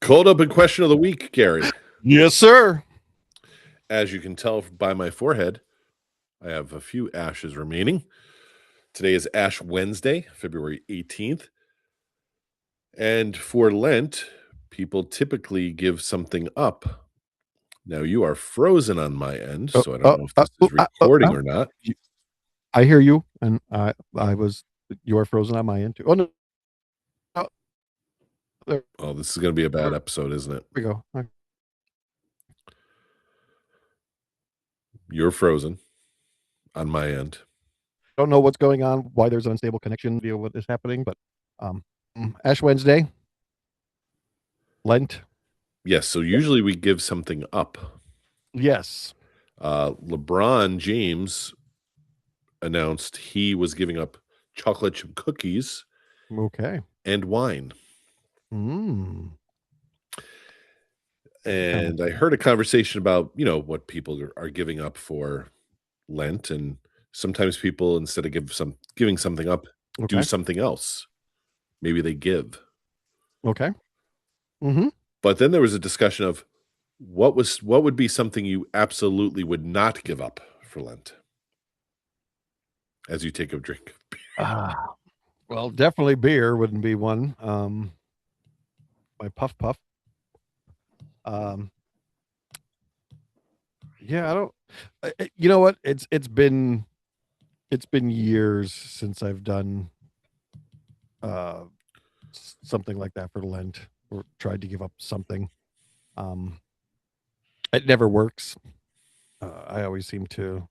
Cold open question of the week, Gary. Yes, sir. As you can tell by my forehead, I have a few ashes remaining. Today is Ash Wednesday, February 18th. And for Lent, people typically give something up. Now, you are frozen on my end, so I don't know if this is recording or not. I hear you, and you are frozen on my end too. Oh, no. Oh, this is going to be a bad episode, isn't it? There we go. You're frozen on my end. I don't know what's going on, why there's an unstable connection via what is happening, but Ash Wednesday, Lent. Yes, so usually we give something up. Yes. LeBron James announced he was giving up chocolate chip cookies and wine. And I heard a conversation about, what people are giving up for Lent. And sometimes people, instead of giving something up, do something else. Maybe they give. Okay. But then there was a discussion of what would be something you absolutely would not give up for Lent as you take a drink. Well, definitely beer wouldn't be one. My puff. Yeah, I don't. You know what? It's been years since I've done something like that for Lent or tried to give up something. It never works. I always seem to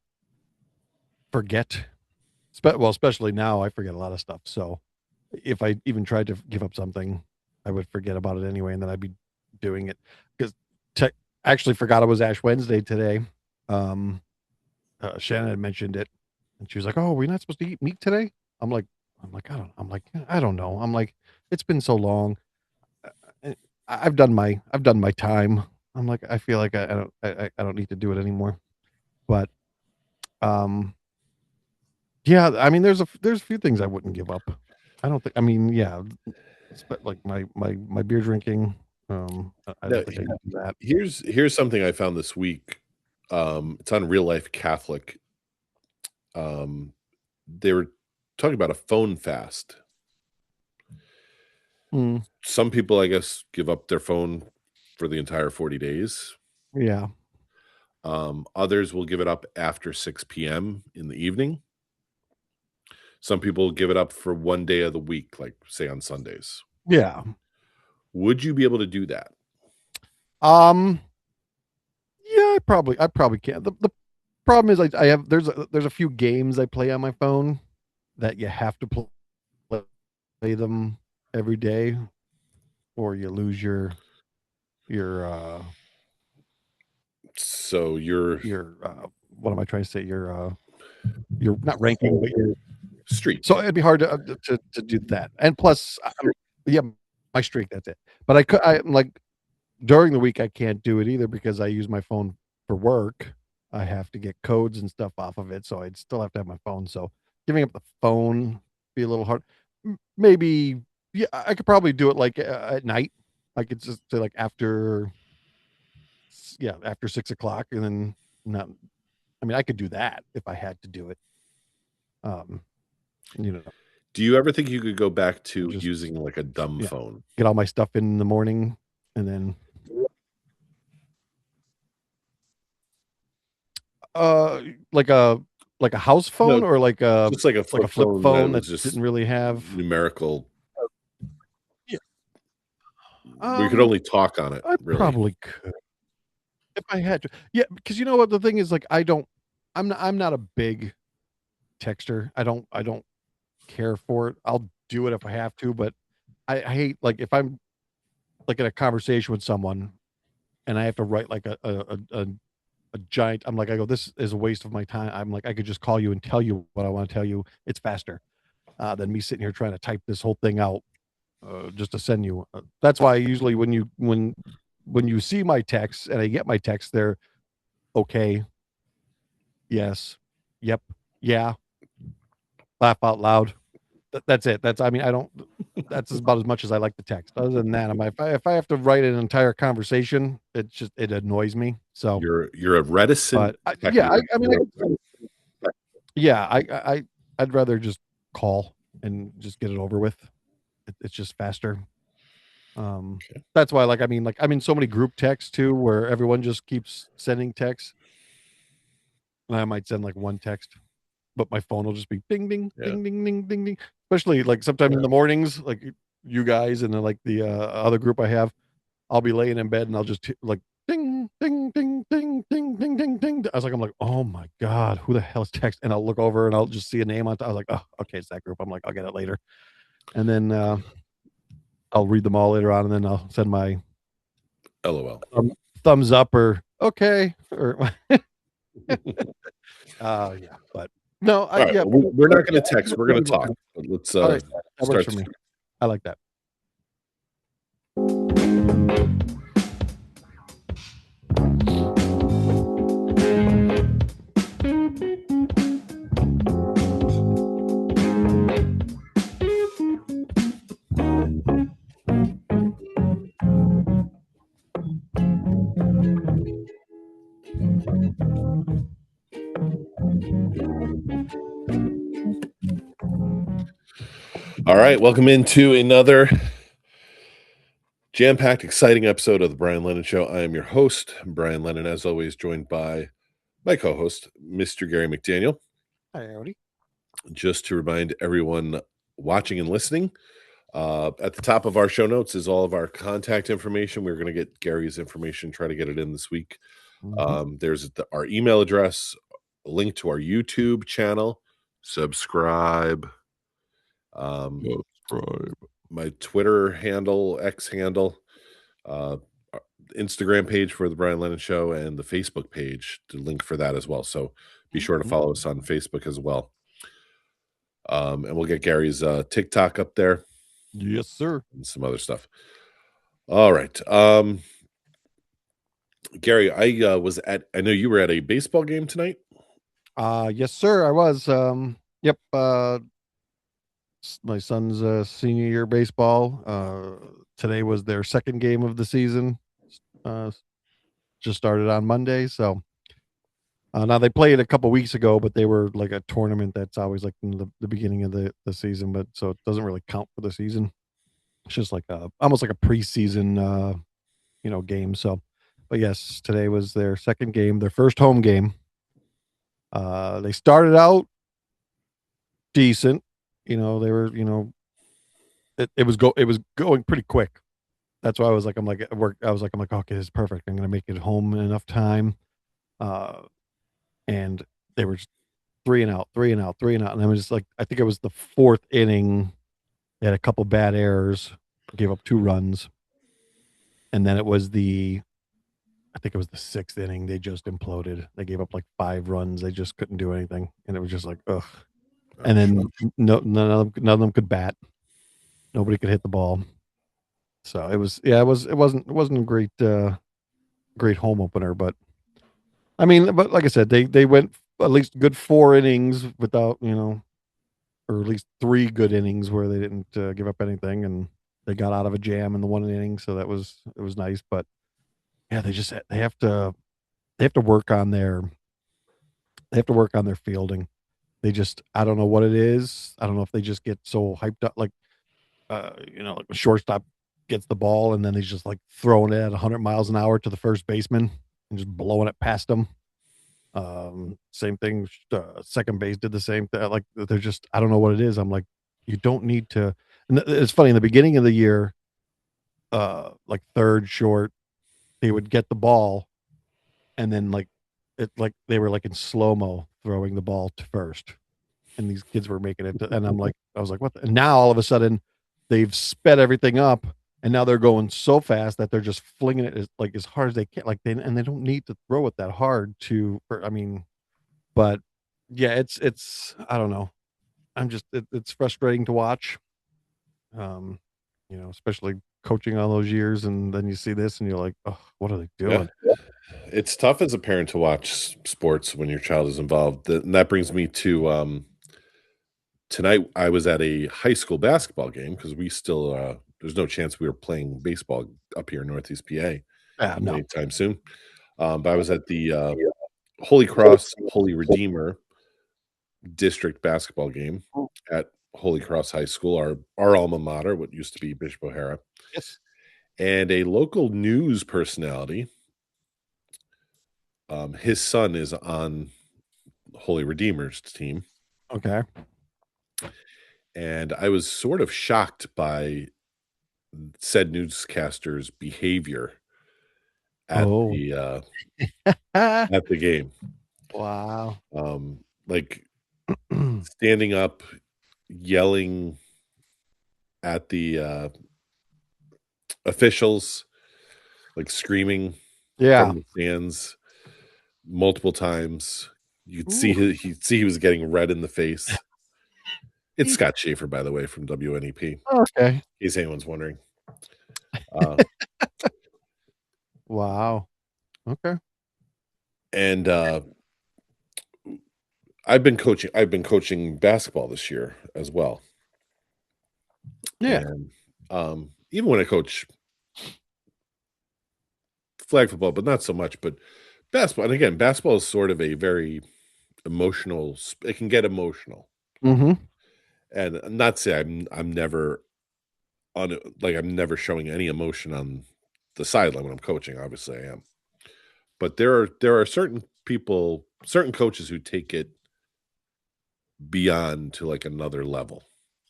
forget. Well, especially now, I forget a lot of stuff. So if I even tried to give up something, I would forget about it anyway, and then I'd be doing it because actually forgot it was Ash Wednesday today. Shannon had mentioned it, and she was like, "Oh, we're not supposed to eat meat today." I'm like, I don't know. I'm like, it's been so long. I've done my time. I'm like, I feel like I don't need to do it anymore. But, yeah, I mean, there's a few things I wouldn't give up. I don't think. I mean, yeah, like my beer drinking. I don't think I can do that. Here's something I found this week. It's on Real Life Catholic. They were talking about a phone fast. Some people, I guess, give up their phone for the entire 40 days. Yeah. Others will give it up after 6 p.m. in the evening. Some people give it up for one day of the week, like say on Sundays. Yeah. Would you be able to do that? Yeah, I probably can. The problem is I have there's a few games I play on my phone that you have to play them every day, or you lose your so your what am I trying to say? Your not ranking, but your streak. So it'd be hard to do that. And plus, my streak. That's it. But I'm like during the week I can't do it either because I use my phone for work. I have to get codes and stuff off of it, so I'd still have to have my phone. So giving up the phone be a little hard. Maybe, yeah, I could probably do it like at night. I could just say like after 6 o'clock, and then not. I mean, I could do that if I had to do it. Do you ever think you could go back to using like a dumb phone? Get all my stuff in the morning, and then like a house phone, or like just like a flip phone that just didn't really have numerical. Yeah. We could only talk on it. I probably could if I had to. Yeah, because you know what the thing is, like I'm not a big texter. I don't care for it. I'll do it if I have to, but I hate, like, if I'm like in a conversation with someone and I have to write like a giant. I'm like, I go, this is a waste of my time. I'm like, I could just call you and tell you what I want to tell you. It's faster than me sitting here trying to type this whole thing out just to send you. That's why usually when you see my text and I get my text, they're okay, yes, yep, yeah, laugh out loud, that's it. I mean, I don't. That's about as much as I like to text. Other than that, if I have to write an entire conversation, it annoys me. So, You're a reticent but yeah, texter. I mean, yeah, I'd rather just call and just get it over with. It's just faster. Um, Okay. that's why, like I'm in so many group texts too, where everyone just keeps sending texts, and I might send like one text, but my phone will just be ding, ding, Yeah. ding, ding, ding, ding, ding. Especially like sometimes in the mornings, like you guys and then like the other group I have, I'll be laying in bed and I'll just like ding, ding, ding, ding, ding, ding, ding, ding. I'm like, oh my god, who the hell is text? And I'll look over and I'll just see a name on top. I was like, oh, okay, it's that group. I'm like, I'll get it later, and then I'll read them all later on, and then I'll send my LOL. thumbs up or okay or yeah, but no, All right. yeah, Well, we're not going to text. We're going to talk. Let's all right, that works start for the me. show. I like that. All right. Welcome into another jam-packed, exciting episode of the Brian Lennon Show. I am your host, Brian Lennon, as always, joined by my co-host, Mr. Gary McDaniel. Hi, Howdy. Just to remind everyone watching and listening, at the top of our show notes is all of our contact information. We're going to get Gary's information, try to get it in this week. Mm-hmm. There's our email address, a link to our YouTube channel, subscribe. Subscribe. My Twitter handle, X handle, uh, Instagram page for the Brian Lennon Show, and the Facebook page to link for that as well. So be sure to follow us on Facebook as well. And we'll get Gary's TikTok up there Yes, sir. and some other stuff. All right. Gary, I know you were at a baseball game tonight. Yes, sir. I was. Yep. My son's senior year baseball. Today was their second game of the season. Uh, just started on Monday, so now they played a couple weeks ago, but they were like a tournament that's always like in the beginning of the season, but so it doesn't really count for the season. It's just like almost like a preseason game. So, but yes, today was their second game, their first home game. They started out decent. They were, it was going pretty quick. That's why I'm like at work. I'm like, okay, this is perfect. I'm gonna make it home in enough time. Uh, and they were just three and out, three and out, three and out, and I was just like, I think it was the fourth inning. They had a couple bad errors, gave up 2 runs, and then I think it was the sixth inning. They just imploded. They gave up like 5 runs. They just couldn't do anything, and it was just like, ugh. And Oh, then no, none of them could bat. Nobody could hit the ball. So it was, yeah, it wasn't a great home opener, but I mean, but like I said, they went at least good 4 innings without, or at least 3 good innings where they didn't give up anything, and they got out of a jam in the 1 inning, so it was nice. But yeah, they have to work on their fielding. They just, I don't know what it is. I don't know if they just get so hyped up, like like a shortstop gets the ball and then he's just like throwing it at 100 miles an hour to the first baseman and just blowing it past him. Same thing. Second base did the same thing. Like they're just, I don't know what it is. I'm like, you don't need to. And it's funny in the beginning of the year, like third, short, they would get the ball and then like they were like in slow mo throwing the ball to first, and these kids were making it. And I was like, what? And now all of a sudden, they've sped everything up, and now they're going so fast that they're just flinging it as hard as they can. And they don't need to throw it that hard I mean, but yeah, it's I don't know. It's frustrating to watch. Um, especially coaching all those years, and then you see this, and you're like, oh, what are they yeah. doing? It's tough as a parent to watch sports when your child is involved. And that brings me to tonight I was at a high school basketball game because we still there's no chance we were playing baseball up here in Northeast PA Yeah, no. anytime soon. But I was at the Holy Cross Holy Redeemer district basketball game at Holy Cross High School, our alma mater, what used to be Bishop O'Hara, Yes. and a local news personality. His son is on Holy Redeemer's team, Okay. and I was sort of shocked by said newscaster's behavior at Oh. the game. Wow. Like standing up, yelling at the officials, like screaming Yeah. from the stands multiple times. You could see Ooh. he was getting red in the face. It's E Scott Shaffer, by the way, from WNEP, in Okay. case anyone's wondering. Uh, Wow. Okay. and I've been coaching basketball this year as well. Yeah. And even when I coach flag football, but not so much, but basketball. And again, basketball is sort of a very emotional. It can get emotional, Mhm. and not say I'm never on like I'm never showing any emotion on the sideline when I'm coaching. Obviously, I am, but there are certain people, certain coaches who take it beyond to like another level.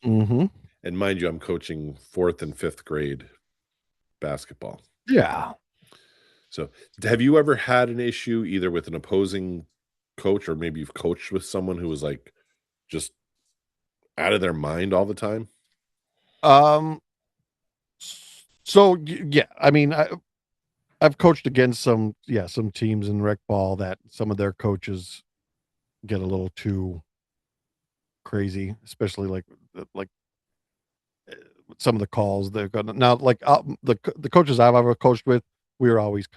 Mhm. And mind you, I'm coaching fourth and fifth grade basketball. Yeah. So, have you ever had an issue either with an opposing coach or maybe you've coached with someone who was like just out of their mind all the time? Um, so yeah, I mean, I've coached against some teams in rec ball that some of their coaches get a little too crazy, especially like some of the calls they're gonna now like the coaches I've ever coached with, we were always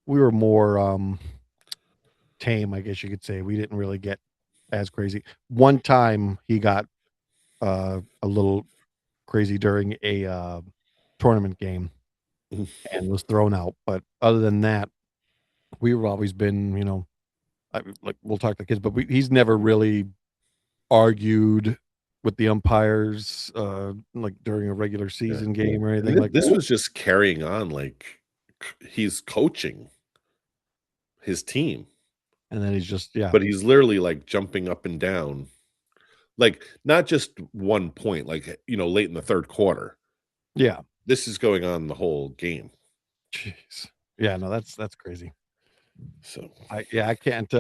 we were more tame, I guess you could say. We didn't really get as crazy. One time he got a little crazy during a tournament game and was thrown out. But other than that, we've always been, like we'll talk to the kids, but he's never really argued with the umpires, like during a regular Yeah. season game or And anything like this that. was just carrying on like he's coaching his team, And then he's just, yeah, but he's literally like jumping up and down, like not just one point, like late in the third quarter. yeah, This is going on the whole game. jeez, yeah, no, that's crazy. So I can't.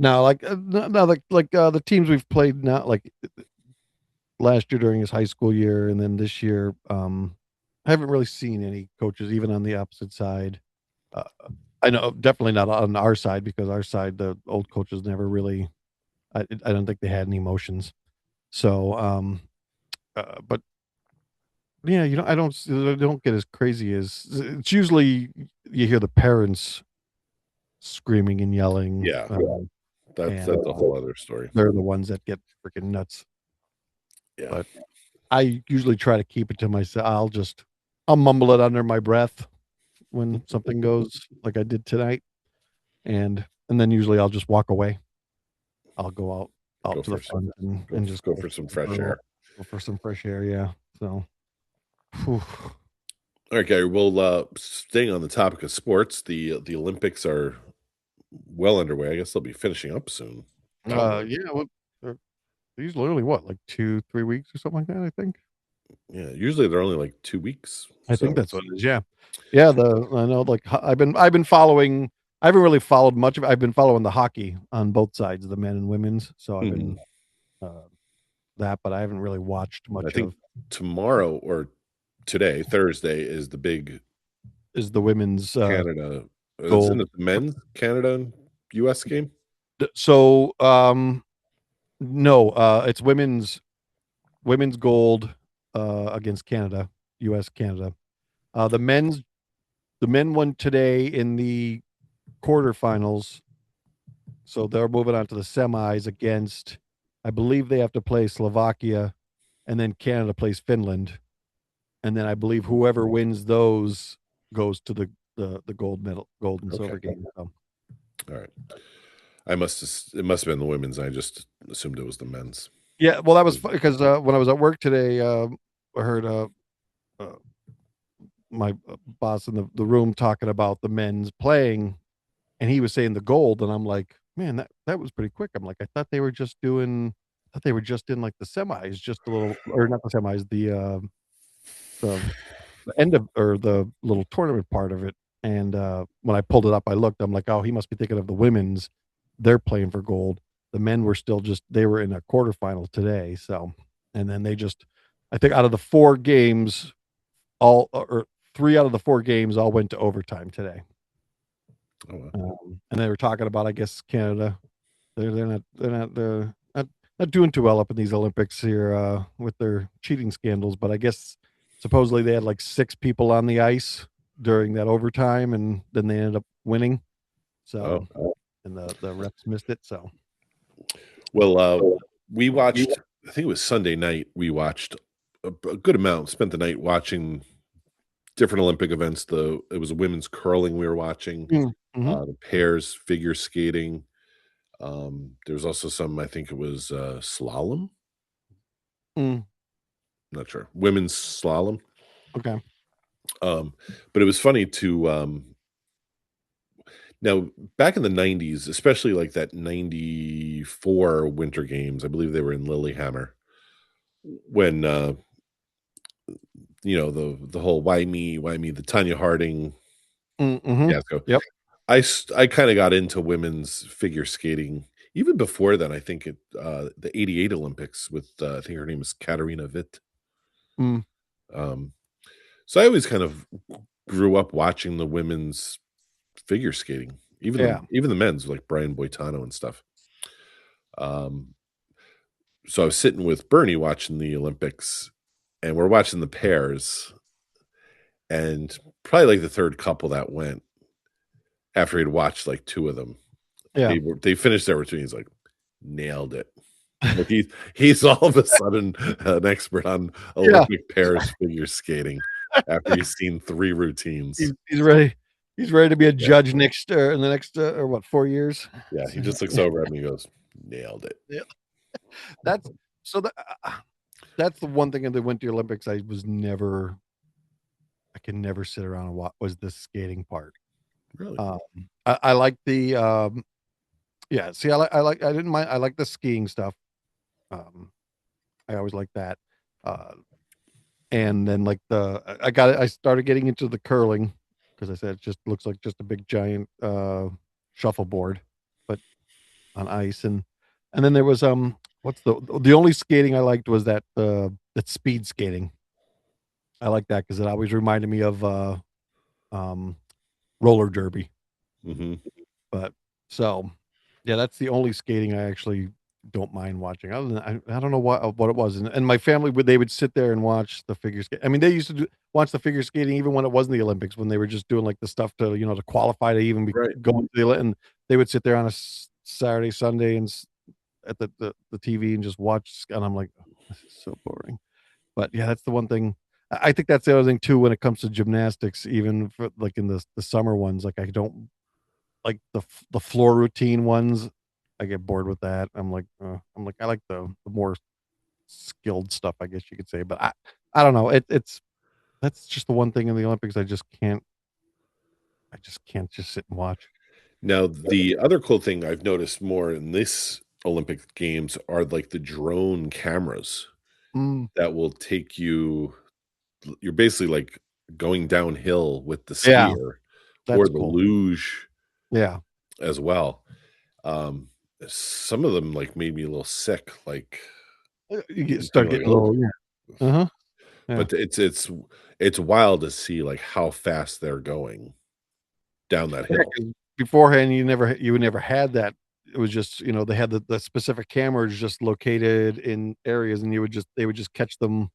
Now, like now, the teams we've played now, like last year during his high school year, and then this year, I haven't really seen any coaches even on the opposite side. Uh, I know definitely not on our side because our side, the old coaches never really. I don't think they had any emotions. So, but yeah, I don't get as crazy as it's usually you hear the parents screaming and yelling, yeah, and that's a whole other story. they're the ones that get freaking nuts. Yeah. But I usually try to keep it to myself. I'll mumble it under my breath when something goes like I did tonight, and then usually I'll just walk away. I'll go out Go to the for some front and just go go for some for fresh a air. go for some fresh air, yeah. So, whew. All right, Gary. Well, staying on the topic of sports, the Olympics are well underway. I guess they'll be finishing up soon. Probably. Yeah, well, they're these literally what, like 2, 3 weeks or something like that, I think? Yeah. Usually they're only like 2 weeks. I think So that's what it is, yeah. Yeah, I know, like, I've been following I haven't really followed much of it. I've been following the hockey on both sides, the men and women's, so I've mhm. been, uh, that, but I haven't really watched I much think of tomorrow or today, Thursday, is the big is the women's, Canada. Isn't gold. it the men's Canada and US game? So, no, it's women's gold, against Canada, US, Canada. The men won today in the quarterfinals, so they're moving on to the semis against I believe they have to play Slovakia, and then Canada plays Finland, and then I believe whoever wins those goes to the gold and Okay. silver game. So. All right. It must have been the women's. I just assumed it was the men's. Yeah, well, that was funny because when I was at work today, I heard uh, my boss in the room talking about the men's playing, and he was saying the gold, and I'm like, man, that was pretty quick. I'm like, I thought they were just doing, I thought they were just in like the semis, just a little, or not the semis, the the end of or the little tournament part of it. And when I pulled it up, I looked. I'm like, oh, he must be thinking of the women's. They're playing for gold. The men were still just they were in a quarterfinal today. So, and then they just, I think out of the four games, all or three out of the four games all went to overtime today. Oh, well. And they were talking about, I guess, Canada. They're not doing too well up in these Olympics here with their cheating scandals. But I guess supposedly they had like six people on the ice during that overtime, and then they ended up winning. Oh, So, and the refs missed it. So, well, we watched, I think it was Sunday night, we watched a good amount, spent the night watching different Olympic events. It was women's curling we were watching, mm-hmm. the pairs figure skating. There was also some, I think it was slalom. Mm, Not sure. Women's slalom. okay, Um, but it was funny to now back in the 90s, especially like that 94 winter games, I believe they were in Lillehammer when the whole why me, the Tanya Harding mm-hmm. fiasco. Yep. I kind of got into women's figure skating even before then. I think the 88 Olympics with I think her name is Katarina Witt. Mm, Um, so I always kind of grew up watching the women's figure skating, yeah, even the men's like Brian Boitano and stuff. Um, so I was sitting with Bernie watching the Olympics, and we're watching the pairs, and probably like the third couple that went after he'd watched like two of them, yeah. they finished their routine. He's like, nailed it. Like he's all of a sudden an expert on Yeah, Olympic pairs figure skating after he's seen three routines. he's ready. He's ready to be a Yeah, judge next in the next or what 4 years. yeah. He So, just looks over at me and goes, nailed it. yeah, that's so that's the one thing in the Winter Olympics I can never sit around and watch was the skating part. Really? Um, I like the yeah. See, I didn't mind. I like the skiing stuff. Um, I always like that. Uh, and then like I started getting into the curling because I said it just looks like just a big giant shuffleboard, but on ice. And then there was what's the only skating I liked was that speed skating. I like that because it always reminded me of um roller derby. Hmm. But so yeah, that's the only skating I actually don't mind watching. Other than I don't know what it was, and my family would sit there and watch the figure skate. I mean, they used to watch the figure skating even when it wasn't the Olympics, when they were just doing like the stuff to to qualify to even be Right. going to the and they would sit there on a Saturday, Sunday, and at the TV and just watch. And I'm like, "Oh, this is so boring." But yeah, that's the one thing. I think that's the other thing too when it comes to gymnastics, even for like in the summer ones. Like I don't like the floor routine ones. I get bored with that. I'm like I like the more skilled stuff, I guess you could say. But I don't know. It's that's just the one thing in the Olympics I just can't just sit and watch. Now, the other cool thing I've noticed more in this Olympic Games are like the drone cameras Mm, that will take you're basically like going downhill with the yeah, skier or that's the cool. luge Yeah, as well. Um, some of them like made me a little sick, like you you start think like, getting a oh, little uh-huh. Yeah. but it's wild to see like how fast they're going down that Yeah, hill. 'cause beforehand, you never had that. It was just, they had the specific cameras just located in areas, and they would just catch them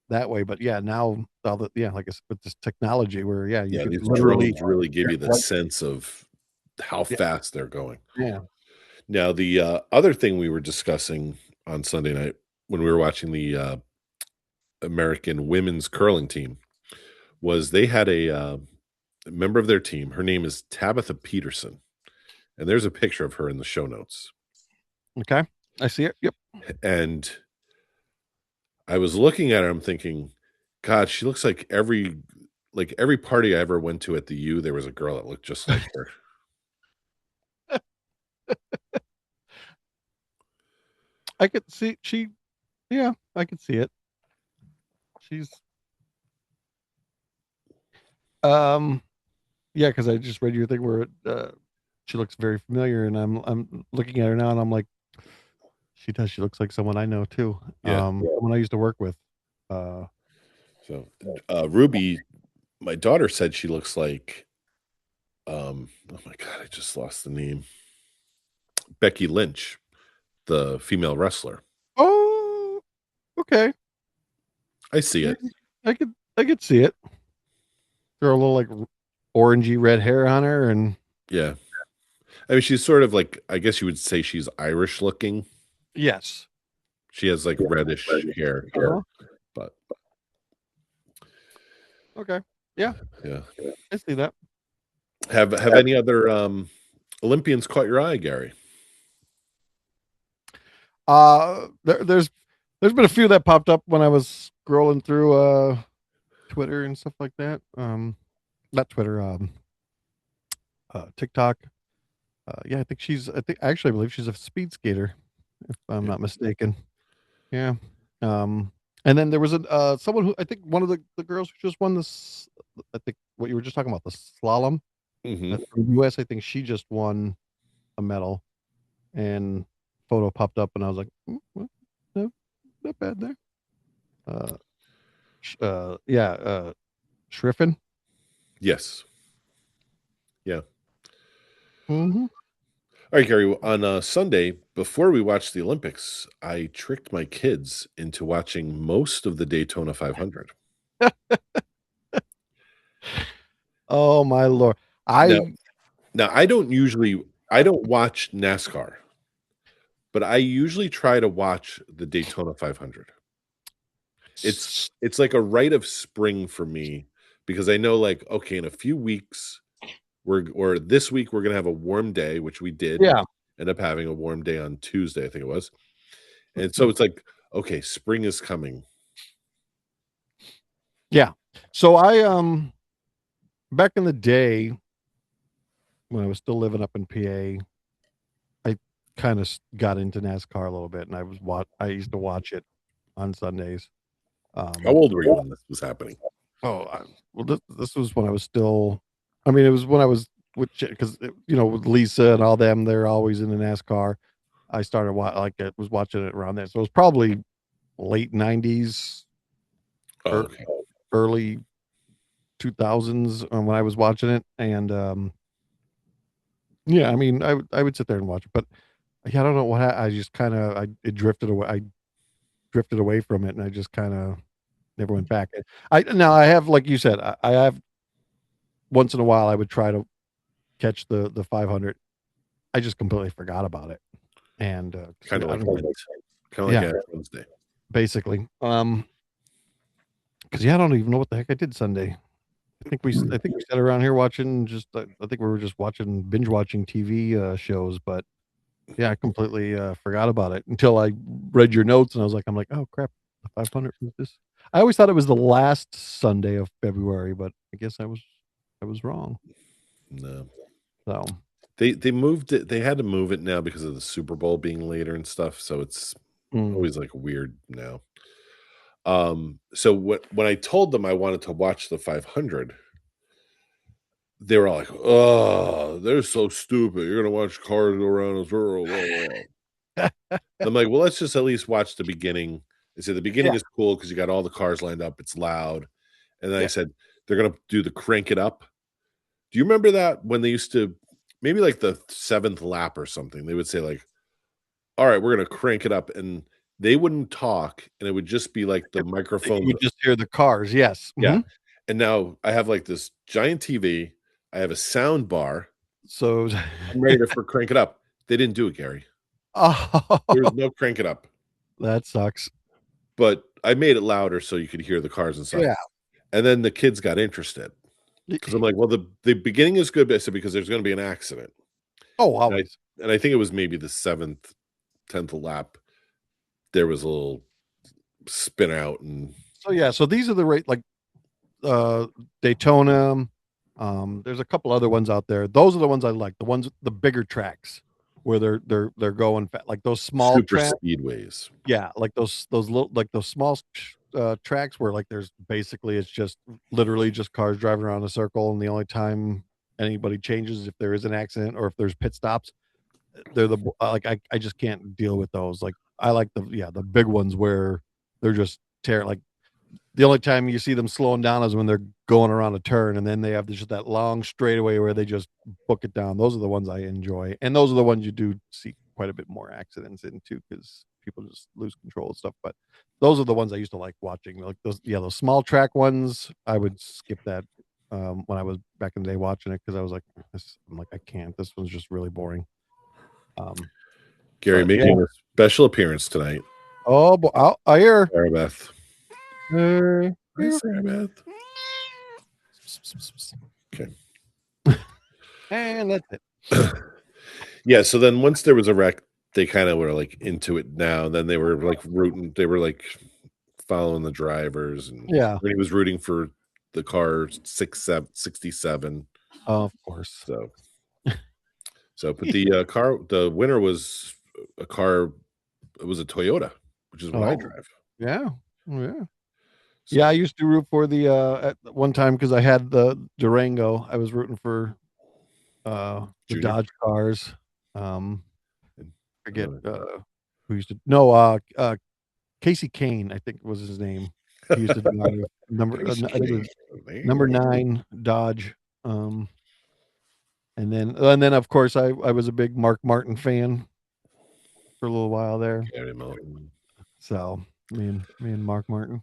that way. But yeah, now that yeah, like I said, with this technology where yeah, you Yeah, could these literally drones really give you the right, sense of how yeah, fast they're going. yeah. Now, the other thing we were discussing on Sunday night when we were watching the American women's curling team was they had a member of their team. Her name is Tabitha Peterson, and there's a picture of her in the show notes. Okay. I see it. Yep. And I was looking at her, I'm thinking, God, she looks like every party I ever went to at the U, there was a girl that looked just like her. I could see yeah, I could see it. She's um yeah, because I just read your thing where she looks very familiar, and I'm looking at her now, and I'm like, she does. She looks like someone I know too. Yeah. Someone I used to work with. Uh, So Ruby, my daughter said she looks like oh my God, I just lost the name. Becky Lynch, the female wrestler. oh, okay. I see Yeah, it. I could see it. Throw a little like orangey red hair on her, and Yeah. I mean, she's sort of like, I guess you would say she's Irish looking. yes. She has like reddish hair, Uh-huh. but Okay. Yeah, yeah. I see that. Have any other Olympians caught your eye, Gary? There's been a few that popped up when I was scrolling through Twitter and stuff like that. Not Twitter, TikTok. Yeah, I believe she's a speed skater, if I'm Yeah. not mistaken. Yeah. Um, and then there was someone who I think one of the girls who just won this. I think what you were just talking about, the slalom. Hmm. That's from the U.S. I think she just won a medal, and photo popped up, and I was like, well, no, not bad there. Uh, yeah, Schriffen. Yes. Yeah. Hmm. All right, Gary. On Sunday, before we watched the Olympics, I tricked my kids into watching most of the Daytona 500. Oh my lord! Now, I now I don't watch NASCAR, but I usually try to watch the Daytona 500. It's like a rite of spring for me because I know like okay, in a few weeks or this week we're gonna have a warm day, which we did yeah. end up having a warm day on Tuesday, I think it was. And so it's like, okay, spring is coming. Yeah. So I back in the day when I was still living up in PA, I kind of got into NASCAR a little bit, and I used to watch it on Sundays. How Um, old were you when this was happening? oh, well, this was when I was still. I mean, it was when I was because with Lisa and all them, they're always in the NASCAR. I started like I was watching it around there, so it was probably late '90s, Oh, or okay. early 2000s when I was watching it, and yeah, I mean, I would sit there and watch it, but yeah, I don't know I just kind of I it drifted away. I drifted away from it, and I just kind of never went back. I have, like you said, I have once in a while I would try to catch the 500. I just completely forgot about it, and Kind of I like don't know. Lent. Kind of like Yeah, Ash Wednesday. basically. Because yeah, I don't even know what the heck I did Sunday. I think we sat around here watching I think we were just watching binge watching TV shows, but yeah, I completely forgot about it until I read your notes, and I'm like, oh crap, the 500 was this. I always thought it was the last Sunday of February, but I guess I was wrong. No. So They moved it. They had to move it now because of the Super Bowl being later and stuff. So it's mm, always like weird now. So when I told them I wanted to watch the 500, they were all like, "Oh, they're so stupid. You're gonna watch cars go around a circle." I'm like, "Well, let's just at least watch the beginning." They said the yeah, beginning is cool because you got all the cars lined up. It's loud, and then I yeah, said they're gonna do the crank it up. Do you remember that when they used to maybe like the seventh lap or something? They would say like, "All right, we're gonna crank it up," and they wouldn't talk, and it would just be like the you microphone. would just hear the cars. Yes. Yeah, and now I have like this giant TV. I have a sound bar. So, I'm ready to for crank it up. They didn't do it, Gary. There was oh, no crank it up. That sucks. But I made it louder so you could hear the cars and stuff. Yeah. And then the kids got interested because I'm like, well, the beginning is good, but I said because there's going to be an accident. Oh, And I always. and I think it was maybe the seventh, 10th lap. There was a little spin out and So yeah, so these are the rate like uh Daytona. There's a couple other ones out there. Those are the ones I like. The ones the bigger tracks where they're going like those small super tracks. speedways. Yeah, like those little like those small tracks where like there's basically it's just literally just cars driving around a circle, and the only time anybody changes if there is an accident or if there's pit stops. They're the like I just can't deal with those. Like I like the big ones where they're just tear like the only time you see them slowing down is when they're going around a turn, and then they have just that long straightaway where they just book it down. Those are the ones I enjoy, and those are the ones you do see quite a bit more accidents in too, because people just lose control and stuff. But those are the ones I used to like watching. Like those small track ones, I would skip that when I was back in the day watching it because I was like, I'm like I can't. This one's just really boring. Um, Gary but yeah. making a special appearance tonight. Oh, I hear. Sarah Beth. Hi, Here. Sarah Beth. Okay. And that's it. Yeah, so then once there was a wreck, they kind of were like into it now. Then they were like rooting, they were like following the drivers, and Yeah, when he was rooting for the car 67. of course. So but the winner was a car, it was a Toyota, which is what I Oh, drive. yeah. Yeah. Yeah, I So used to root for the at one time because I had the Durango. I was rooting for the Junior. Dodge cars. Um forget Uh, who used to no Casey Kane, I think was his name. He used to drive number I think it was number 9 Dodge. Um and then of course I was a big Mark Martin fan for a little while there. Gary Mountain. So me and Mark Martin.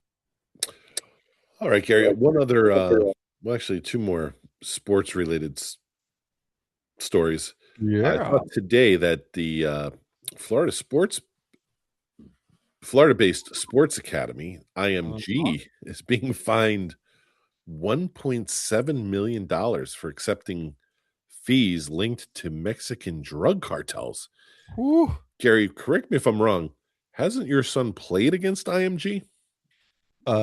All right, Gary. One other, well, actually, two more sports related stories. I Yeah. thought today that the Florida sports, Florida-based Sports Academy Uh-huh. (IMG) is being fined $1.7 million for accepting fees linked to Mexican drug cartels. Whew. Gary, correct me if I'm wrong. Hasn't your son played against IMG?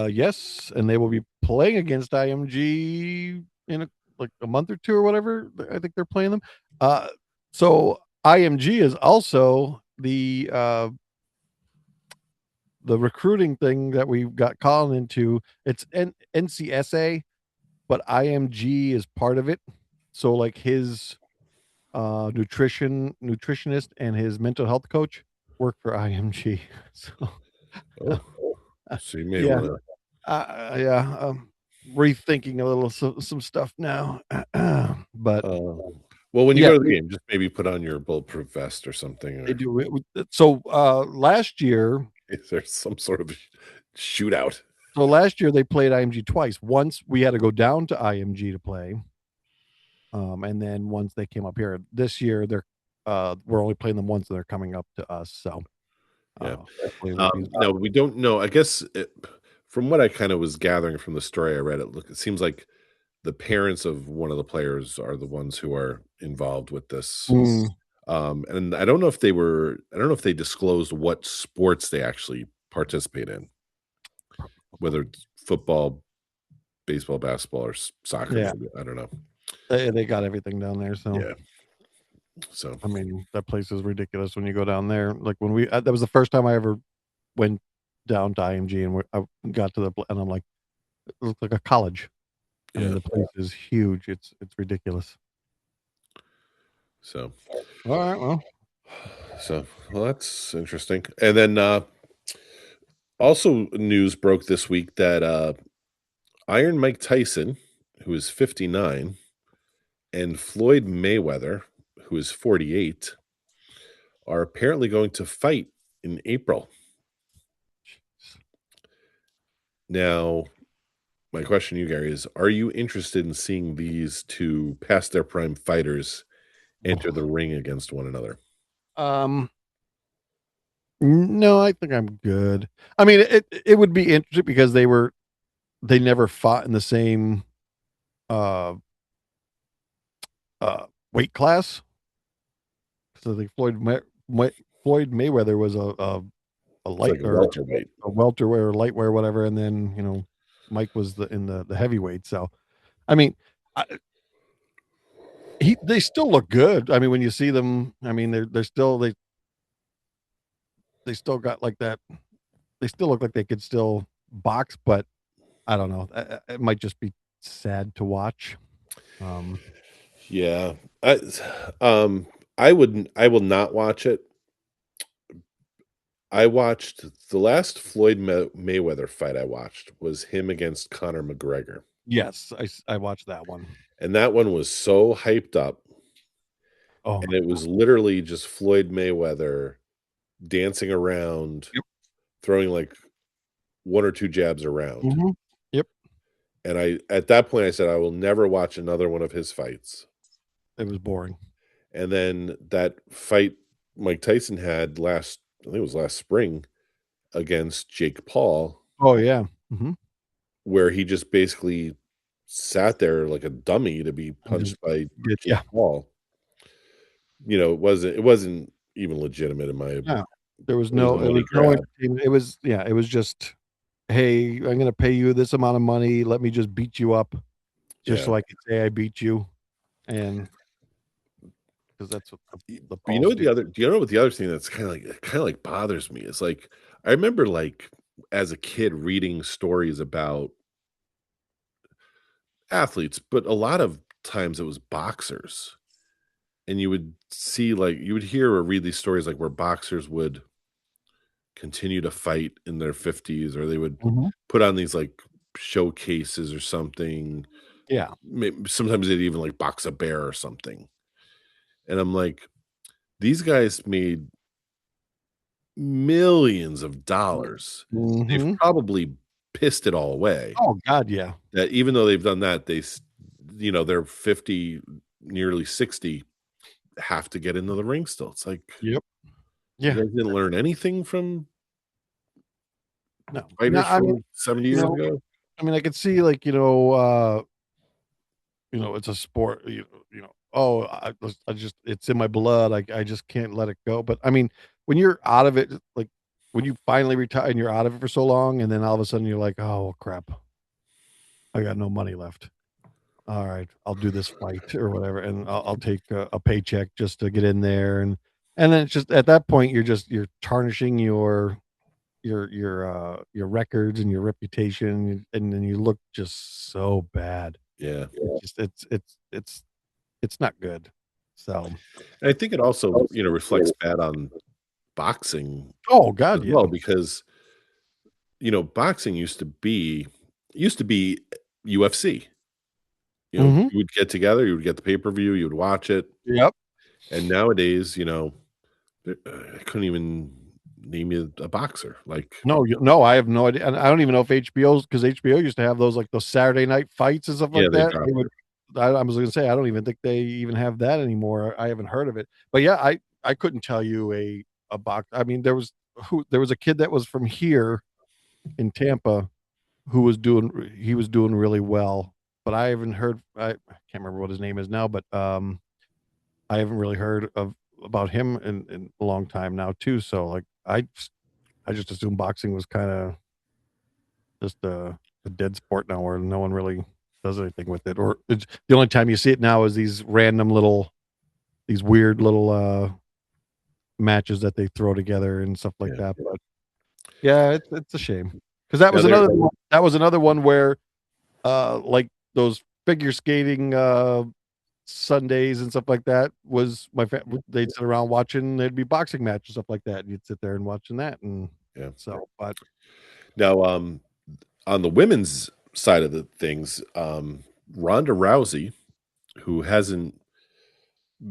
Yes, and they will be playing against IMG in like a month or two or whatever. I think they're playing them. Uh, so IMG is also the recruiting thing that we got Colin into. It's NCSA, but IMG is part of it. So like his nutritionist and his mental health coach work for IMG. So Oh, so you may yeah, want to. yeah, rethinking a little some stuff now. But Well, when you yeah, go to the game, just maybe put on your bulletproof vest or something, they or do it. So last year, is there some sort of shootout? they played IMG twice. Once we had to go down to IMG to play, and then once they came up here. This year, we're only playing them once, and they're coming up to us. So Yeah. hopefully it won't be. No, we don't know. I guess from what I kind of was gathering from the story I read, it seems like the parents of one of the players are the ones who are involved with this. Mm, And I don't know if they disclosed what sports they actually participate in, whether it's football, baseball, basketball, or soccer. yeah, I don't know. they got everything down there. So Yeah. So I mean, that place is ridiculous when you go down there. Like when that was the first time I ever went down to IMG, and I got to and I'm like, it looks like a college. I mean, yeah. the place is huge. It's ridiculous. So All right, well, well, that's interesting. And then also news broke this week that Iron Mike Tyson, who is 59, and Floyd Mayweather, who is 48, are apparently going to fight in April. Now, my question to you, Gary, is are you interested in seeing these two past their prime fighters enter the ring against one another? um, No, I think I'm good. I mean, it would be interesting because they never fought in the same uh weight class. So I think Floyd Mayweather was a It's light like a or welterweight. a welterweight or lightweight or whatever, and then Mike was the heavyweight. So I mean, I, they still look good. I mean, when you see them, I mean they're still they still got like that. They still look like they could still box, but I don't know. It might just be sad to watch. Um, Yeah. Um, I will not watch it. I watched the last Mayweather fight I watched was him against Conor McGregor, yes, I watched that one. and that one was so hyped up, Oh and my it god. was literally just Floyd Mayweather dancing around, Yep. throwing, like, 1 or 2 jabs around, Mhm. Yep. and I at that point, I said, "I will never watch another one of his fights." It was boring. And then that fight Mike Tyson had I think it was last spring against Jake Paul, Oh yeah. Mhm. where he just basically sat there like a dummy to be And just punched by did Jake yeah. Paul. It wasn't even legitimate in my it No. was a There was money no grab. entertainment. It was yeah, it was just, "Hey, I'm gonna pay you this amount of money. Let me just beat you up just Yeah. so I can say I beat you." And because that's what the But you know Pauls what do. the other do you know what the other thing that's kinda like bothers me is, like, I remember, like, as a kid reading stories about athletes, but a lot of times it was boxers. And you would hear or read these stories, like, where boxers would continue to fight in their 50s, or they would Mhm. put on these, like, showcases or something. Yeah. Sometimes they'd even, like, box a bear or something, and I'm like, "These guys made millions of dollars. They've Mhm. probably pissed it all away, Oh god, yeah. that even though they've done that, they're 50, nearly 60, have to get into the ring still." It's like, Yep. you Yeah. guys didn't learn anything from No. No, fighters I mean, from 70 you years know ago? I mean, I could see, like, it's a sport, "Oh, I just it's in my blood, I just can't let it go," but, I mean, when you're out of it, like, when you finally retire and you're out of it for so long, and then all of a sudden you're like, "Oh, crap, I got no money left. Alright, I'll do this fight or whatever, and I'll take a paycheck just to get in there," and then it's just at that point, you're tarnishing your records and your reputation, and then you look just so bad. Yeah. It's just it's not good. So And I think it also, reflects bad on boxing oh as god, yeah. well because, boxing used to be UFC. Mhm. You would get together, you would get the pay-per-view, you would watch it, Yep. and nowadays, I couldn't even name you a boxer, like No, I have no idea, and I don't even know if HBO's because HBO used to have those, like, those Saturday night fights and stuff yeah, like they that. dropped They would it. I was gonna say, I don't even think they even have that anymore. I haven't heard of it. But yeah, I couldn't tell you a box I mean, there was a kid that was from here in Tampa who was doing really well, but I haven't heard I can't remember what his name is now, but, I haven't really heard of about him in a long time now too, so, like, I just assumed boxing was kinda just a dead sport now where no one really does anything with it, or it's the only time you see it now is these weird little, matches that they throw together and stuff like Yeah. that, but yeah, it's a shame because Now there that was another one where, like, those figure skating, Sundays and stuff like that was they'd sit around watching there'd be boxing matches, stuff like that, and you'd sit there and watching that, and yeah. so, but Now, on the women's side of the things, Ronda Rousey, who hasn't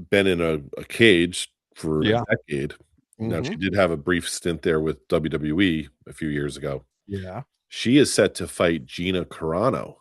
been in a cage for a yeah. decade. Now, she Mhm. did have a brief stint there with WWE a few years ago. Yeah. She is set to fight Gina Carano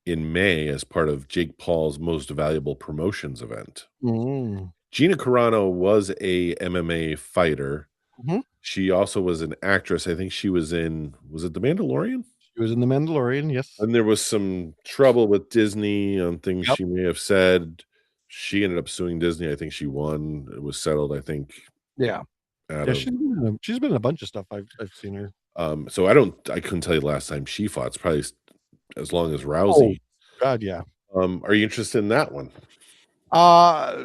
in May as part of Jake Paul's Most Valuable Promotions event. Mm. Gina Carano was a MMA fighter, Mhm. She also was an actress. I think she was in was it The Mandalorian? She was in The Mandalorian, yes. And there was some trouble with Disney on things Yep. she may have said. She ended up suing Disney. I think she won. It was settled, I think, Yeah. out Yeah, of she's been in a bunch of stuff. I've seen her. so I couldn't tell you the last time she fought. It's probably as long as Oh, Rousey. God, yeah. Are you interested in that one? Uh,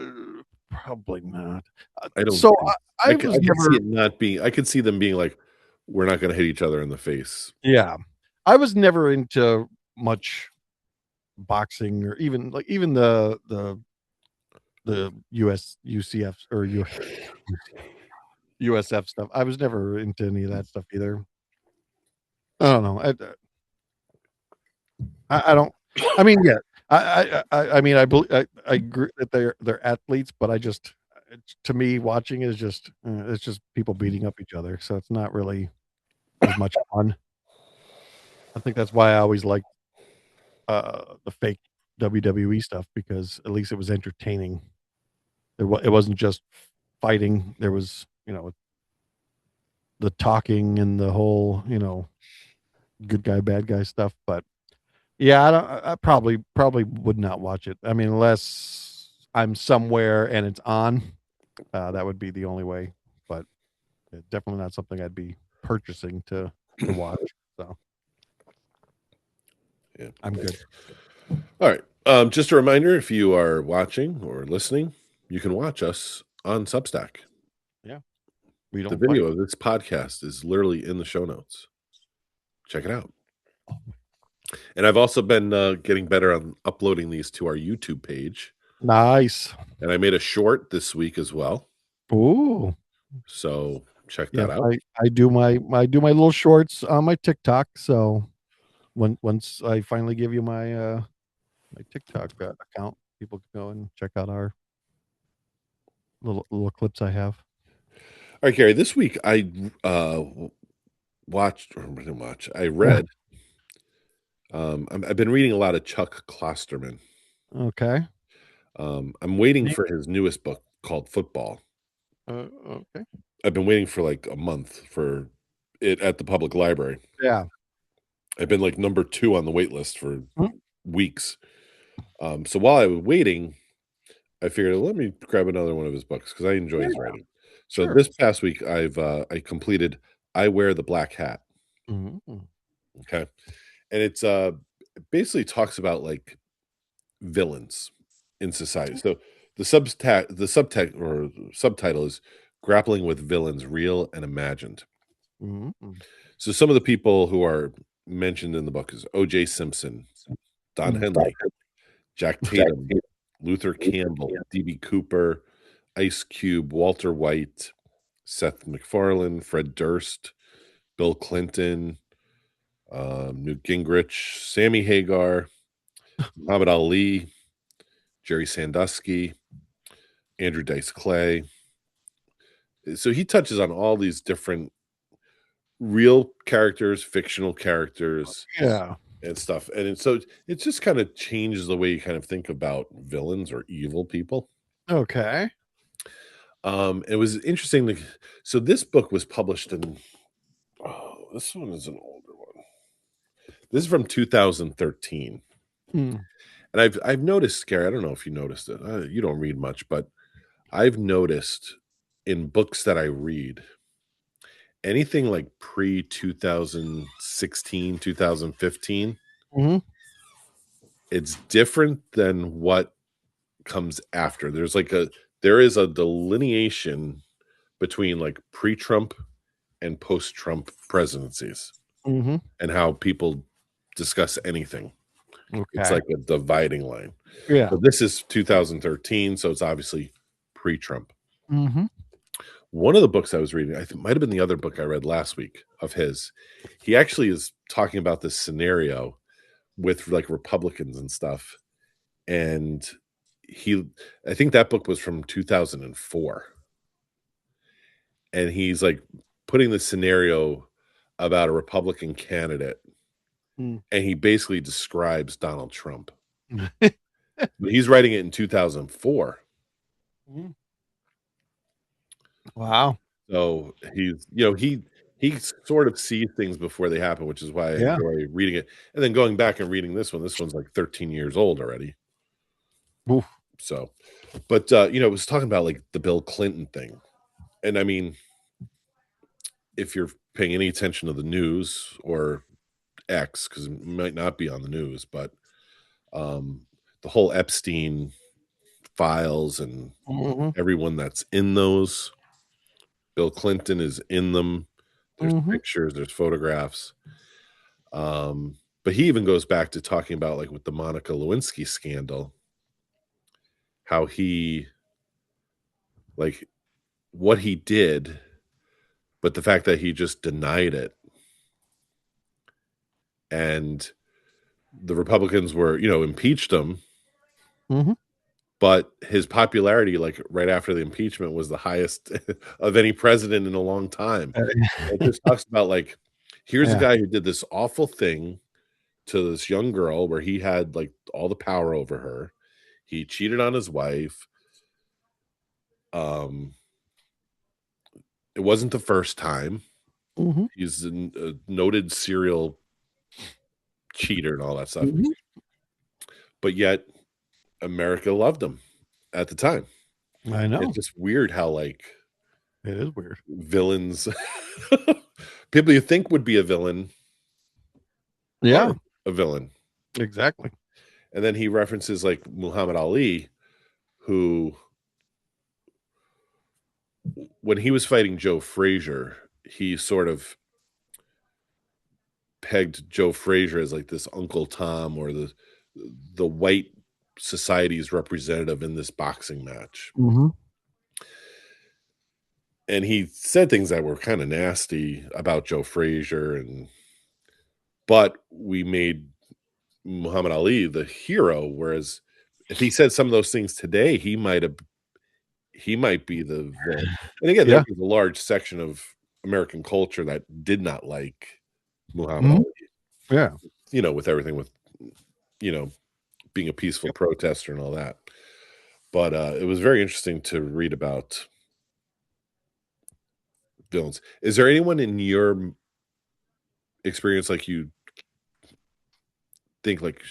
Probably not. I don't So think I was I could see never it not being I could see them being like, "We're not gonna hit each other in the face." yeah. I was never into much boxing or even the US UCF or USF stuff. I was never into any of that stuff either. I don't know. I don't. I mean, yeah. I mean, I agree that they're athletes, but to me, watching is just it's just people beating up each other. So it's not really as much fun. I think that's why I always liked the fake WWE stuff because at least it was entertaining. It wasn't just fighting. There was the talking and the whole good guy bad guy stuff. But yeah, I probably would not watch it. I mean, unless I'm somewhere and it's on, that would be the only way. But definitely not something I'd be purchasing to watch. So Yeah. I'm good. All right. Just a reminder, if you are watching or listening, you can watch us on Substack. Yeah, we The don't fight. video of this podcast is literally in the show notes. Check it out. And I've also been getting better on uploading these to our YouTube page. Nice. And I made a short this week as well. Ooh. So check Yeah, that out. I do my little shorts on my TikTok. So once I finally give you my TikTok account, people can go and check out our little clips I have. All right, Gary, this week I watched, or I didn't watch, I read. I've been reading a lot of Chuck Klosterman. Okay. I'm waiting Neat. for his newest book called Football. Okay. I've been waiting for like a month for it at the public library. Yeah. I've been like number 2 on the wait list for Mm, weeks. So while I was waiting, I figured let me grab another one of his books because I enjoy yeah. his writing. So Sure. this past week, I completed I Wear the Black Hat. Mhm. Okay, and it basically talks about like villains in society. So the subtext or subtitle is grappling with villains, real and imagined. Mhm. So some of the people who are mentioned in the book is O.J. Simpson, Don Mm. Henley, Jack Tatum, Luther Campbell, D.B. Cooper, Ice Cube, Walter White, Seth MacFarlane, Fred Durst, Bill Clinton, Newt Gingrich, Sammy Hagar, Muhammad Ali, Jerry Sandusky, Andrew Dice Clay. So he touches on all these different real characters, fictional characters, Yeah. and stuff. So it just kind of changes the way you kind of think about villains or evil people. Okay. It was interesting. So this book was published in. Oh, this one is an older one. This is from 2013, Mm. and I've noticed, Gary. I don't know if you noticed it. You don't read much, but I've noticed in books that I read, anything like pre 2016, 2015, Mhm. it's different than what comes after. There is a delineation between like pre-Trump and post-Trump presidencies Mhm. and how people discuss anything. It's Okay. like a dividing line. Yeah. But this is 2013, so it's obviously pre-Trump. Mhm. One of the books I was reading, I think might have been the other book I read last week of his. He actually is talking about this scenario with like Republicans and stuff. And he I think that book was from 2004. And he's like putting the scenario about a Republican candidate, Mm. and he basically describes Donald Trump. But he's writing it in 2004. Mhm. Wow. So he sort of sees things before they happen, which is why I Yeah. enjoy reading it. And then going back and reading this one. This one's like 13 years old already. Oof. So, but it was talking about like the Bill Clinton thing. And I mean, if you're paying any attention to the news or X, because it might not be on the news, but um, the whole Epstein files and Mhm. everyone that's in those, Bill Clinton is in them. There's Mhm. pictures, there's photographs. But he even goes back to talking about like with the Monica Lewinsky scandal, how he like what he did, but the fact that he just denied it. And the Republicans were, impeached him, Mhm. but his popularity, like right after the impeachment, was the highest of any president in a long time. It just talks about like, here's a Yeah. guy who did this awful thing to this young girl where he had like all the power over her. He cheated on his wife. Um, it wasn't the first time. Mhm. He's a noted serial cheater and all that stuff. Mhm. But yet America loved him at the time. I It's know. just weird how like It is weird. villains people you think would be a villain are Yeah. a villain. Exactly. And then he references like Muhammad Ali, who when he was fighting Joe Frazier, he sort of pegged Joe Frazier as like this Uncle Tom or the white society's representative in this boxing match. Mhm. And he said things that were kind of nasty about Joe Frazier but we made Muhammad Ali the hero, whereas if he said some of those things today, he might be the villain. And again, there Yeah. was a large section of American culture that did not like Muhammad Mhm. Ali, Yeah. with everything with you know being a peaceful Yep. protester and all that. But it was very interesting to read about villains. Is there anyone in your experience like you think like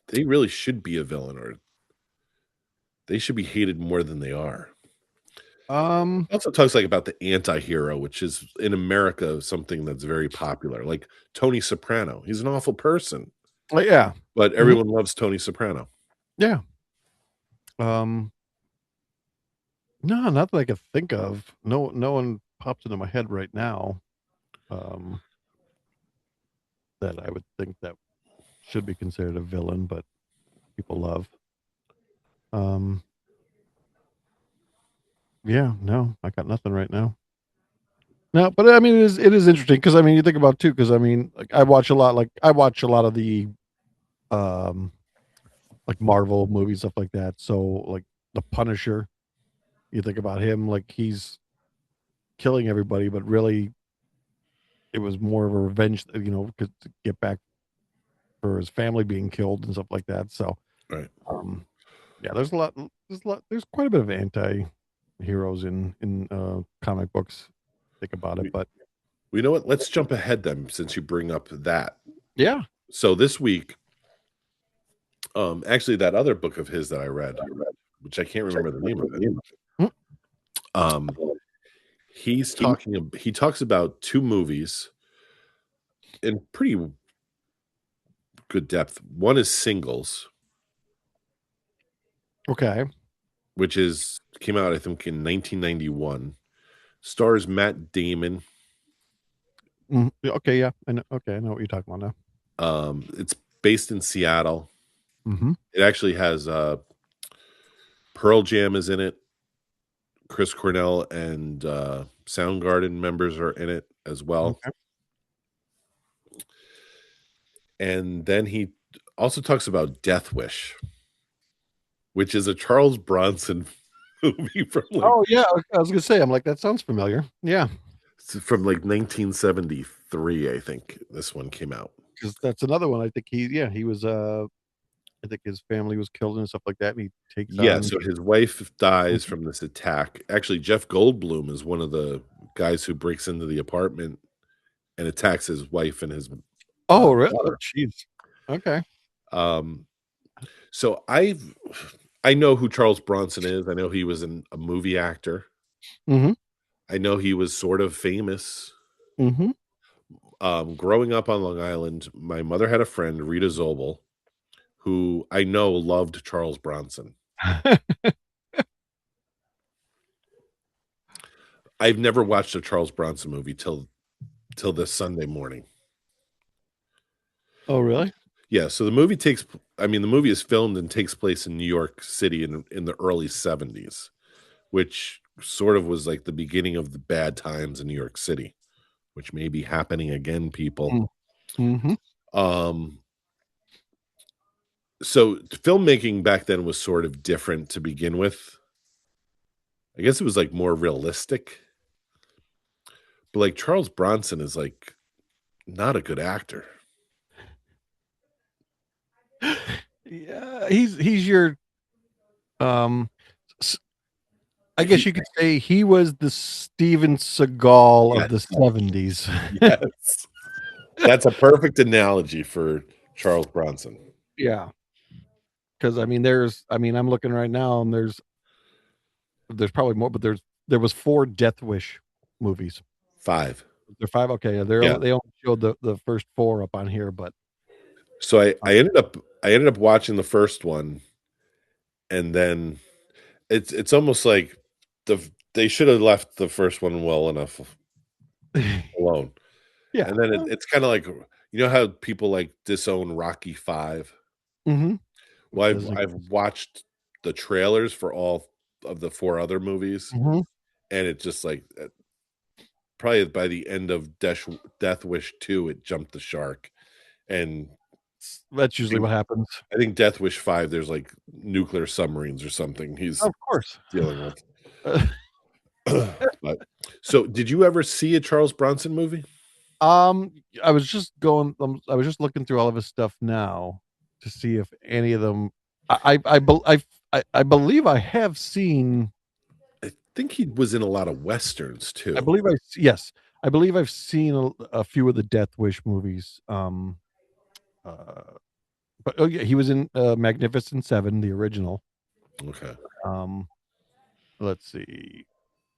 they really should be a villain or they should be hated more than they are? Um, Also talks like about the anti-hero, which is in America something that's very popular. Like Tony Soprano. He's an awful person, yeah. but Mhm. everyone loves Tony Soprano. Yeah. Um, no, not that I could think of. No one pops into my head right now, um, that I would think that should be considered a villain, but people love. Um, yeah, no, I got nothing right now. No, but I mean, it is interesting because I mean, you think about it too, because I mean, like I watch a lot of the um like Marvel movies, stuff like that. So like the Punisher, you think about him, like he's killing everybody, but really it was more of a revenge, 'cause to get back for his family being killed and stuff like that. So Right. um yeah, there's quite a bit of anti-heroes in comic books. Think about it, We, but we know what? Let's jump ahead then, since you bring up that. yeah. So this week, actually, that other book of his that I read, which I can't remember the name of it. Mm, Um, he talks about two movies in pretty good depth. One is Singles, okay. which is came out I think in 1991. Stars Matt Damon. Yeah, okay, yeah. I know what you're talking about now. It's based in Seattle. Mhm. It actually has Pearl Jam is in it. Chris Cornell and Soundgarden members are in it as well. Okay. And then he also talks about Death Wish, which is a Charles Bronson movie Oh, yeah, I was gonna say, I'm like, "That sounds familiar." Yeah, from like 1973, I think this one came out. because that's another one I think he was, I think his family was killed and stuff like that, and he takes Yeah, on so his wife dies Mhm. from this attack. Actually, Jeff Goldblum is one of the guys who breaks into the apartment and attacks his wife and his Oh, really? Oh, daughter. jeez. Okay. Um, so I know who Charles Bronson is. I know he was a movie actor. Mhm, I know he was sort of famous. mhm. Growing up on Long Island, my mother had a friend, Rita Zobel, who I know loved Charles Bronson. I've never watched a Charles Bronson movie till this Sunday morning. Oh, really? Yeah, so the movie is filmed and takes place in New York City in the early 70s, which sort of was like the beginning of the bad times in New York City, which may be happening again, people. Mm, mhm. Um, so filmmaking back then was sort of different to begin with. I guess it was like more realistic, but like Charles Bronson is like not a good actor. Yeah, he's your, um, s I guess He you could say he was the Steven Seagal of Yes, the '70s. yes. That's a perfect analogy for Charles Bronson. Yeah, 'cause, I mean, I'm looking right now, and there's probably more, but there was 4 Death Wish movies. 5. There 5? Okay, yeah, Yeah. they only showed the first 4 up on here, but, So uh I ended up watching the first one, and then it's almost like they should have left the first one well enough alone. Yeah, And then it's kinda like, you know how people, like, disown Rocky 5? mhm. Well, Doesn't I've watched the trailers for all of the 4 other movies, Mhm. and it's just like, probably by the end of Death Wish 2, it jumped the shark, and That's usually what happens. I think Death Wish 5, there's, like, nuclear submarines or something he's Of course. dealing with. But so did you ever see a Charles Bronson movie? I was just looking through all of his stuff now to see if any of them I bel I believe I have seen I think he was in a lot of westerns I too. believe I s yes, I believe I've seen a few of the Death Wish movies, uh, but oh, yeah, he was in, Magnificent Seven, the original. Okay. Um, let's see.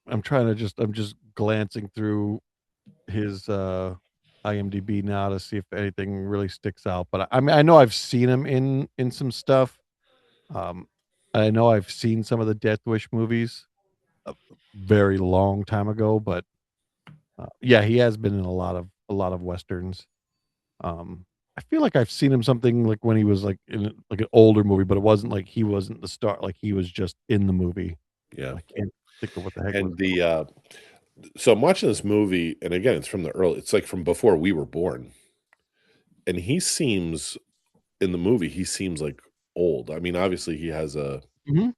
I'm just glancing through his, IMDb now to see if anything really sticks out, but I mean, I know I've seen him in some stuff. Um, I know I've seen some of the Death Wish movies a very long time ago, but, yeah, he has been in a lot of westerns. I feel like I've seen him something like when he was, like, in, like, an older movie, but it wasn't like he wasn't the star, like, he was just in the movie. Yeah. I can't think of what the heck was And so I'm watching this movie, and again, it's like from before we were born. And in the movie, he seems like old. I mean, obviously Mhm.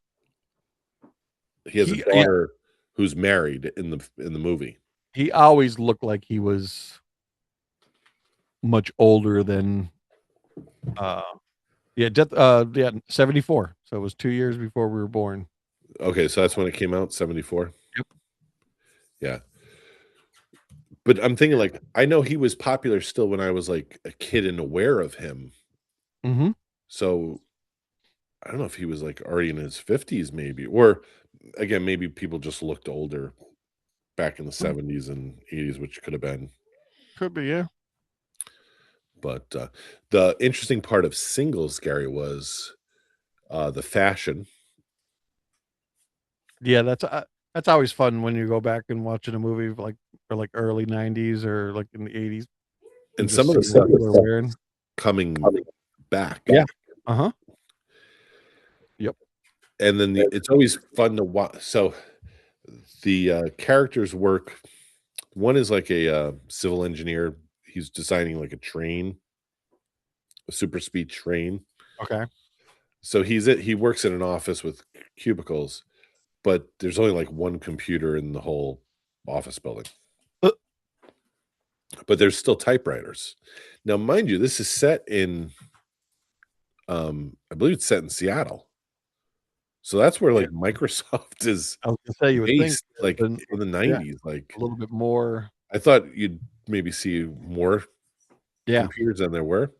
he has a Yeah, daughter who's married in the movie. he always looked like he was much older than, uh yeah, 74, so it was 2 years before we were born. Okay, so that's when it came out, 74? Yep. Yeah. But I'm thinking like I know he was popular still when I was like a kid and aware of him. Mhm. So I don't know if he was like already in his 50s maybe, or again, maybe people just looked older back in the Mm, 70s and 80s, which could have been. could be, yeah. But the interesting part of Singles, Gary, was the fashion. Yeah, that's always fun when you go back and watching a movie like for, like, early '90s or, like, in the '80s and And just some of the see what stuff people are is wearing. coming back. Yeah. Uh-huh. Yep. And then it's always fun to watch. So the characters work. One is like a civil engineer. He's designing like a super speed train. Okay. So he works in an office with cubicles, but there's only like one computer in the whole office building. Uh, But there's still typewriters. Now, mind you, this is set in I believe it's set in Seattle. So that's where, Yeah, like, Microsoft is I was gonna say you would think based, there'd like, been in the yeah, '90s, a like, little bit more. I thought you'd maybe see more Yeah. computers than there were.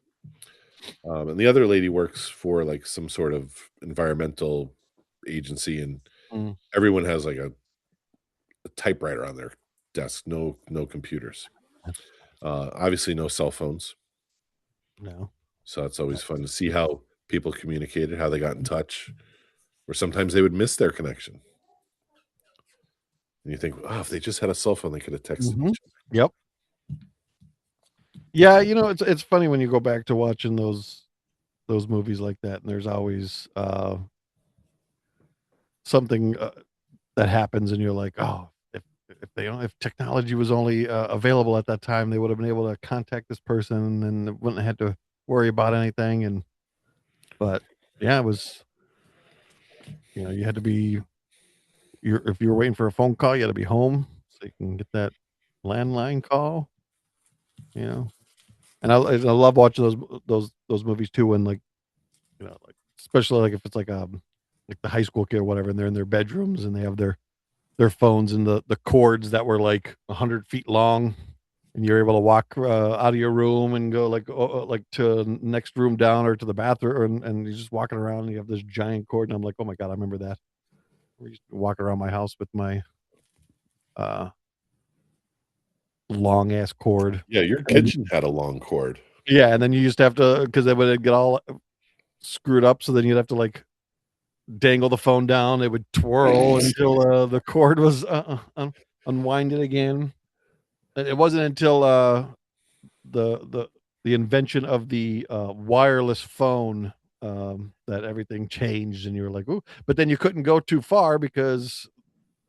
And the other lady works for, like, some sort of environmental agency, and Mm, everyone has, like, a typewriter on their desk, no computers. Obviously, no cell phones, no. so it's always fun to see how people communicated, how they got in touch, or sometimes they would miss their connection. And you think, "Oh, if they just had a cell phone, they could have texted Mhm. each other." Yep. Yeah, it's funny when you go back to watching those movies like that, and there's always, something, that happens and you're like, "Oh, if technology was only, available at that time, they would have been able to contact this person and they wouldn't have had to worry about anything," and but, yeah, it was you had to be if you were waiting for a phone call, you had to be home so you can get that landline call, you know? And I love watching those movies too when, like, like, especially, like, if it's like the high school kid or whatever, and they're in their bedrooms and they have their phones and the cords that were, like, 100 feet long, and you're able to walk, out of your room and go, like, to next room down or to the bathroom, and you're just walking around, and you have this giant cord, and I'm like, "Oh my god, I remember that." We used to walk around my house with my, uh, long ass cord. Yeah, your And kitchen had a long cord. yeah, and then you used to have to, because they would get all screwed up, so then you'd have to, like, dangle the phone down, it would twirl until, the cord was, unwinded again. And it wasn't until, the the the invention of the, wireless phone, that everything changed, and you were like, "Ooh," but then you couldn't go too far because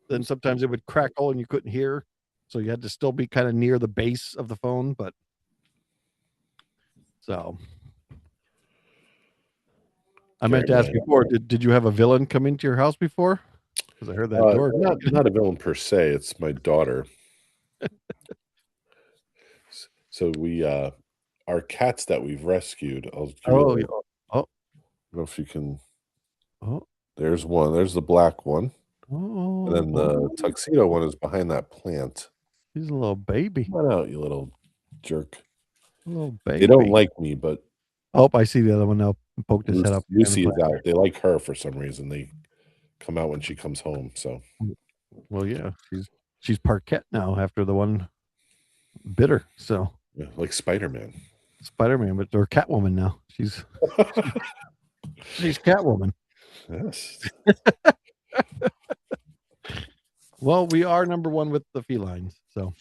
then sometimes it would crackle and you couldn't hear, so you had to still be kinda near the base of the phone, but so I meant Very to ask nice. before, did you have a villain come into your house before? Because I heard that door. Not a villain per se, it's my daughter. So our cats that we've rescued, I'll give you a Oh, little. oh, I don't know if you can. oh, There's one. There's the black one, and oh, then the oh, tuxedo one is behind that plant. he's a little baby, Come on out, you little jerk. a little They don't baby. like me, but Oh, I see the other one now, poked his head up behind the Lucy is plant out. there. They like her for some reason. They come out when she comes home. So Well, yeah, she's parquet now after the one bit her, so yeah, like Spider-Man. Spider-Man, but or Catwoman now. She's Catwoman. Yes. Well, we are number 1 with the felines, so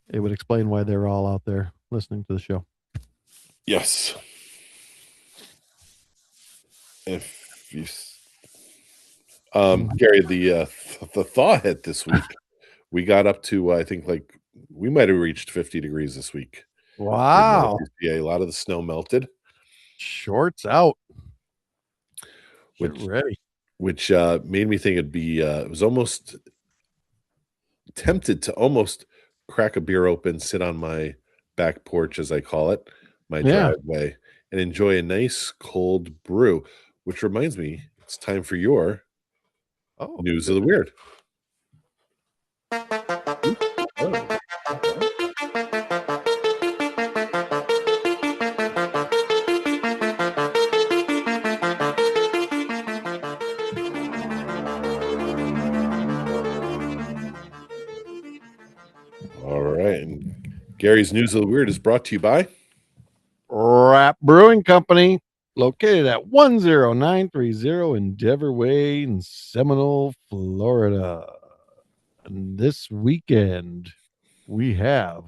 it would explain why they're all out there listening to the show. Yes. If you Mhm. Gary, the thaw hit this week. We got up to, I think, like, we might have reached 50 degrees this week here in Wow. Northeast PA. A lot of the snow melted, Shorts out. Get which ready. made me think it was almost tempted to almost crack a beer open, sit on my back porch, as I call it, my Yeah. driveway, and enjoy a nice cold brew, which reminds me, it's time for your Oh, news of the goodness. weird. Ooh, oh, alright. Alright, and Gary's news of the weird is brought to you by. Wrap Brewing Company, located at 10930 Endeavor Way in Seminole, Florida. And this weekend, we have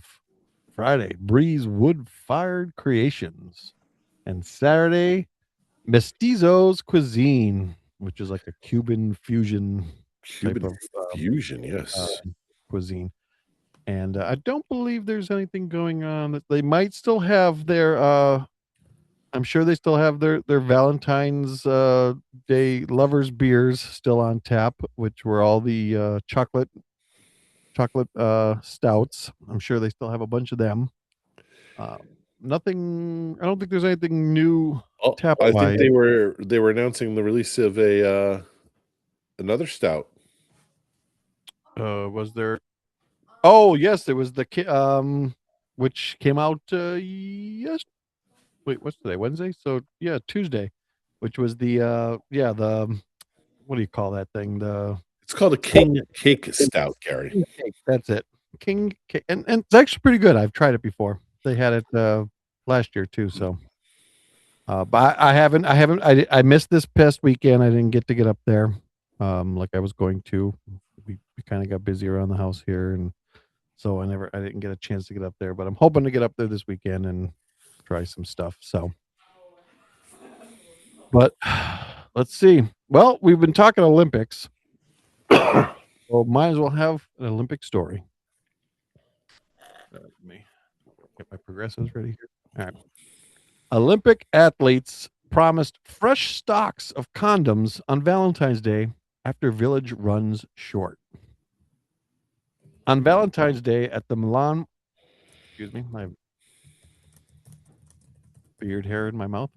Friday, Breeze Wood Fired Creations, and Saturday, Mestizo's Cuisine, which is like a Cuban fusion type Cuban of Fusion, yes. cuisine. And I don't believe there's anything going on that they might still have their I'm sure they still have their Valentine's, Day lovers beers still on tap, which were all the, chocolate, stouts. I'm sure they still have a bunch of them. nothing. I don't think there's anything new Oh, tap I think wise. they were announcing the release of a another stout. Was there? Oh yes, there was which came out yes. Wait, what's today? Wednesday. So yeah, Tuesday, which was the what do you call that thing? The It's called a King Cake Stout, Gary. King cake. That's it. King cake, and it's actually pretty good. I've tried it before. They had it last year too. So, but I missed this past weekend. I didn't get up there, like I was going to. We kind of got busy around the house here, and so I didn't get a chance to get up there. But I'm hoping to get up there this weekend and try some stuff. So, but let's see. Well, we've been talking Olympics, so might as well have an Olympic story. Let me get my progressives ready here. All right. Olympic athletes promised fresh stocks of condoms on Valentine's Day after village runs short. On Valentine's Day at the Milan, excuse me, my beard hair in my mouth.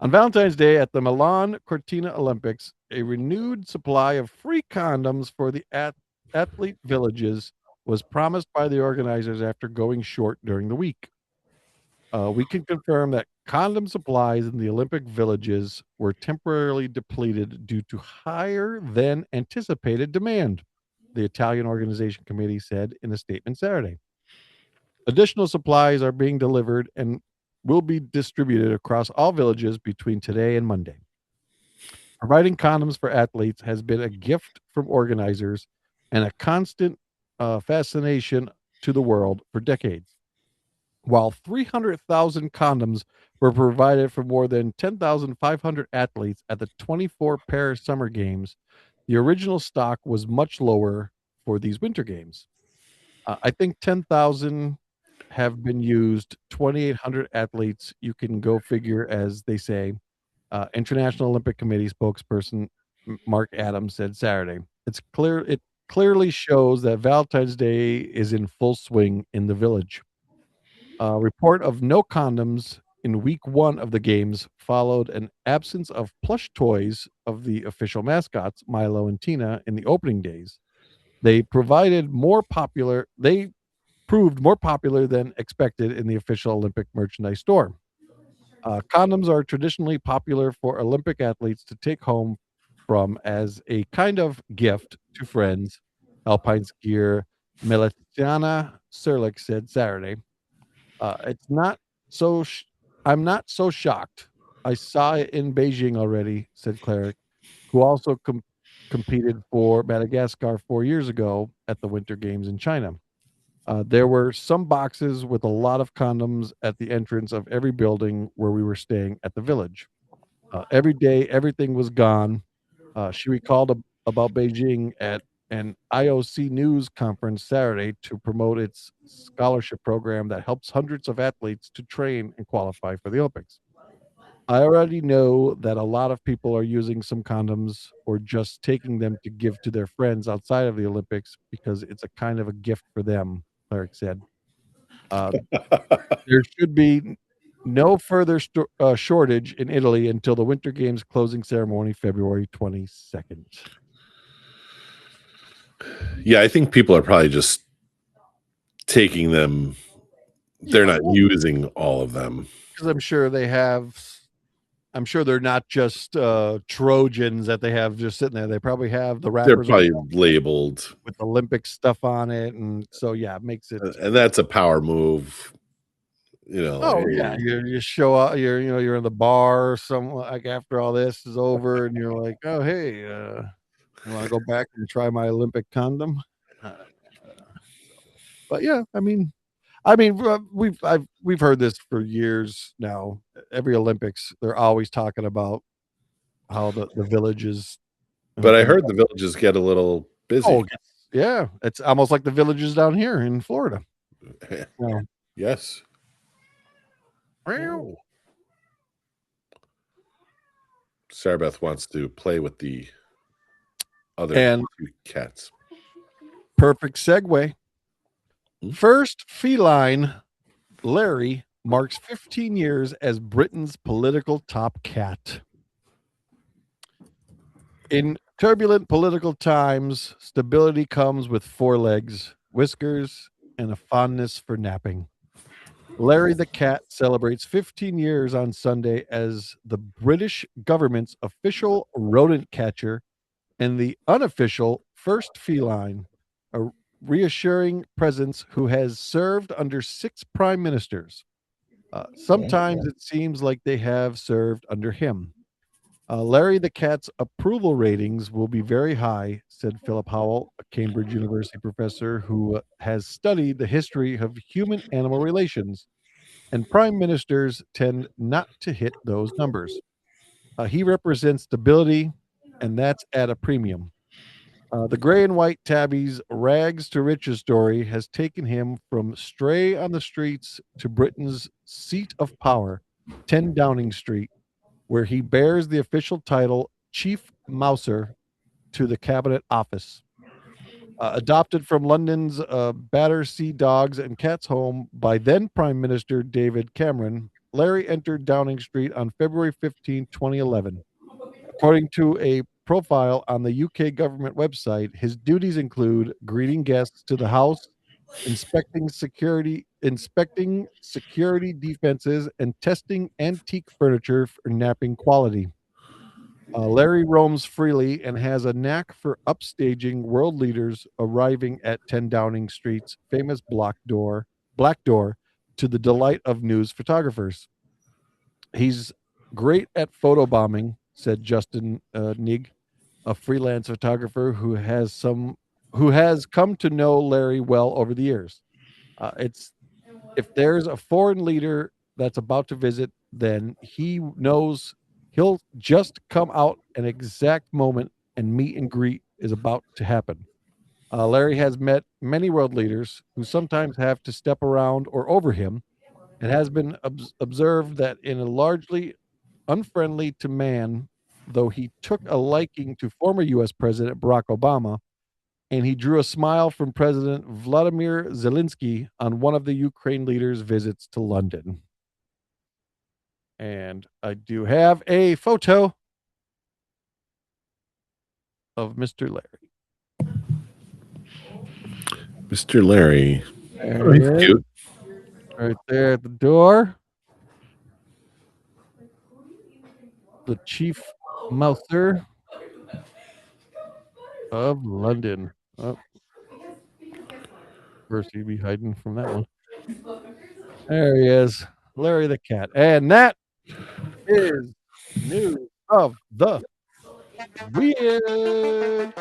On Valentine's Day at the Milan Cortina Olympics, a renewed supply of free condoms for the athlete villages was promised by the organizers after going short during the week. We can confirm that condom supplies in the Olympic villages were temporarily depleted due to higher than anticipated demand, the Italian Organization Committee said in a statement Saturday. Additional supplies are being delivered and will be distributed across all villages between today and Monday. Providing condoms for athletes has been a gift from organizers and a constant fascination to the world for decades. While 300,000 condoms were provided for more than 10,500 athletes at the 24 Paris Summer Games, the original stock was much lower for these Winter Games. I think 10,000 have been used, 2,800 athletes. You can go figure, as they say. International Olympic Committee spokesperson Mark Adams said Saturday. It clearly shows that Valentine's Day is in full swing in the village. A report of no condoms in week one of the games followed an absence of plush toys of the official mascots, Milo and Tina, in the opening days. They proved more popular than expected in the official Olympic merchandise store. Condoms are traditionally popular for Olympic athletes to take home from as a kind of gift to friends, alpine skier Melitiana Serlik said Saturday. It's not so. I'm not so shocked. I saw it in Beijing already," said Cleric, who also competed for Madagascar 4 years ago at the Winter Games in China. There were some boxes with a lot of condoms at the entrance of every building where we were staying at the village. Every day, everything was gone. She recalled about Beijing at an IOC news conference Saturday to promote its scholarship program that helps hundreds of athletes to train and qualify for the Olympics. I already know that a lot of people are using some condoms or just taking them to give to their friends outside of the Olympics because it's a kind of a gift for them, Cleric said. Uh, there should be no further shortage in Italy until the Winter Games closing ceremony, February 22nd. Yeah, I think people are probably just taking them. Yeah, They're not using all of them. because I'm sure they're not just Trojans that they have just sitting there. They probably have the They're wrappers probably labeled, with Olympic stuff on it. And so, yeah, it makes it. and that's a power move. Oh yeah, Hey, you show up. You're in the bar. Some like after all this is over, and you're like, oh hey, you want to go back and try my Olympic condom? Uh, so, but yeah, we've heard this for years now. Every Olympics, they're always talking about how the villages but I and heard the villages get a little oh busy. yeah, it's almost like the villages down here in Florida. Yeah. Yes. Oh. Sarah Beth wants to play with the other And two cats. perfect segue. Hmm? First feline Larry marks 15 years as Britain's political top cat. In turbulent political times, stability comes with four legs, whiskers, and a fondness for napping. Larry the cat celebrates 15 years on Sunday as the British government's official rodent catcher and the unofficial first feline, a reassuring presence who has served under six prime ministers. Sometimes it seems like they have served under him. Larry the cat's approval ratings will be very high, said Philip Howell, a Cambridge University professor who has studied the history of human animal relations, and prime ministers tend not to hit those numbers. He represents stability, and that's at a premium. The gray and white tabby's rags to riches story has taken him from stray on the streets to Britain's seat of power, 10 Downing Street, where he bears the official title Chief Mouser to the Cabinet Office. Adopted from London's Battersea Dogs and Cats home by then Prime Minister David Cameron, Larry entered Downing Street on February 15, 2011. According to a profile on the UK government website, his duties include greeting guests to the house, inspecting security defenses, and testing antique furniture for napping quality. Larry roams freely and has a knack for upstaging world leaders arriving at 10 Downing Street's famous black door, to the delight of news photographers. He's great at photobombing, said Justin Nig, a freelance photographer who has come to know Larry well over the years. It's if there's a foreign leader that's about to visit, then he knows he'll just come out an exact moment and meet and greet is about to happen. Larry has met many world leaders who sometimes have to step around or over him. It has been observed that in a largely unfriendly to man, though he took a liking to former U.S. President Barack Obama, and he drew a smile from President Vladimir Zelensky on one of the Ukraine leader's visits to London. And I do have a photo of Mr. Larry. Mr. Larry. There Oh, he he's is, cute. right there at the door. The chief mouser of London. Oh, of course, he'd be hiding from that one. There he is, Larry the cat. And that is news of the weird.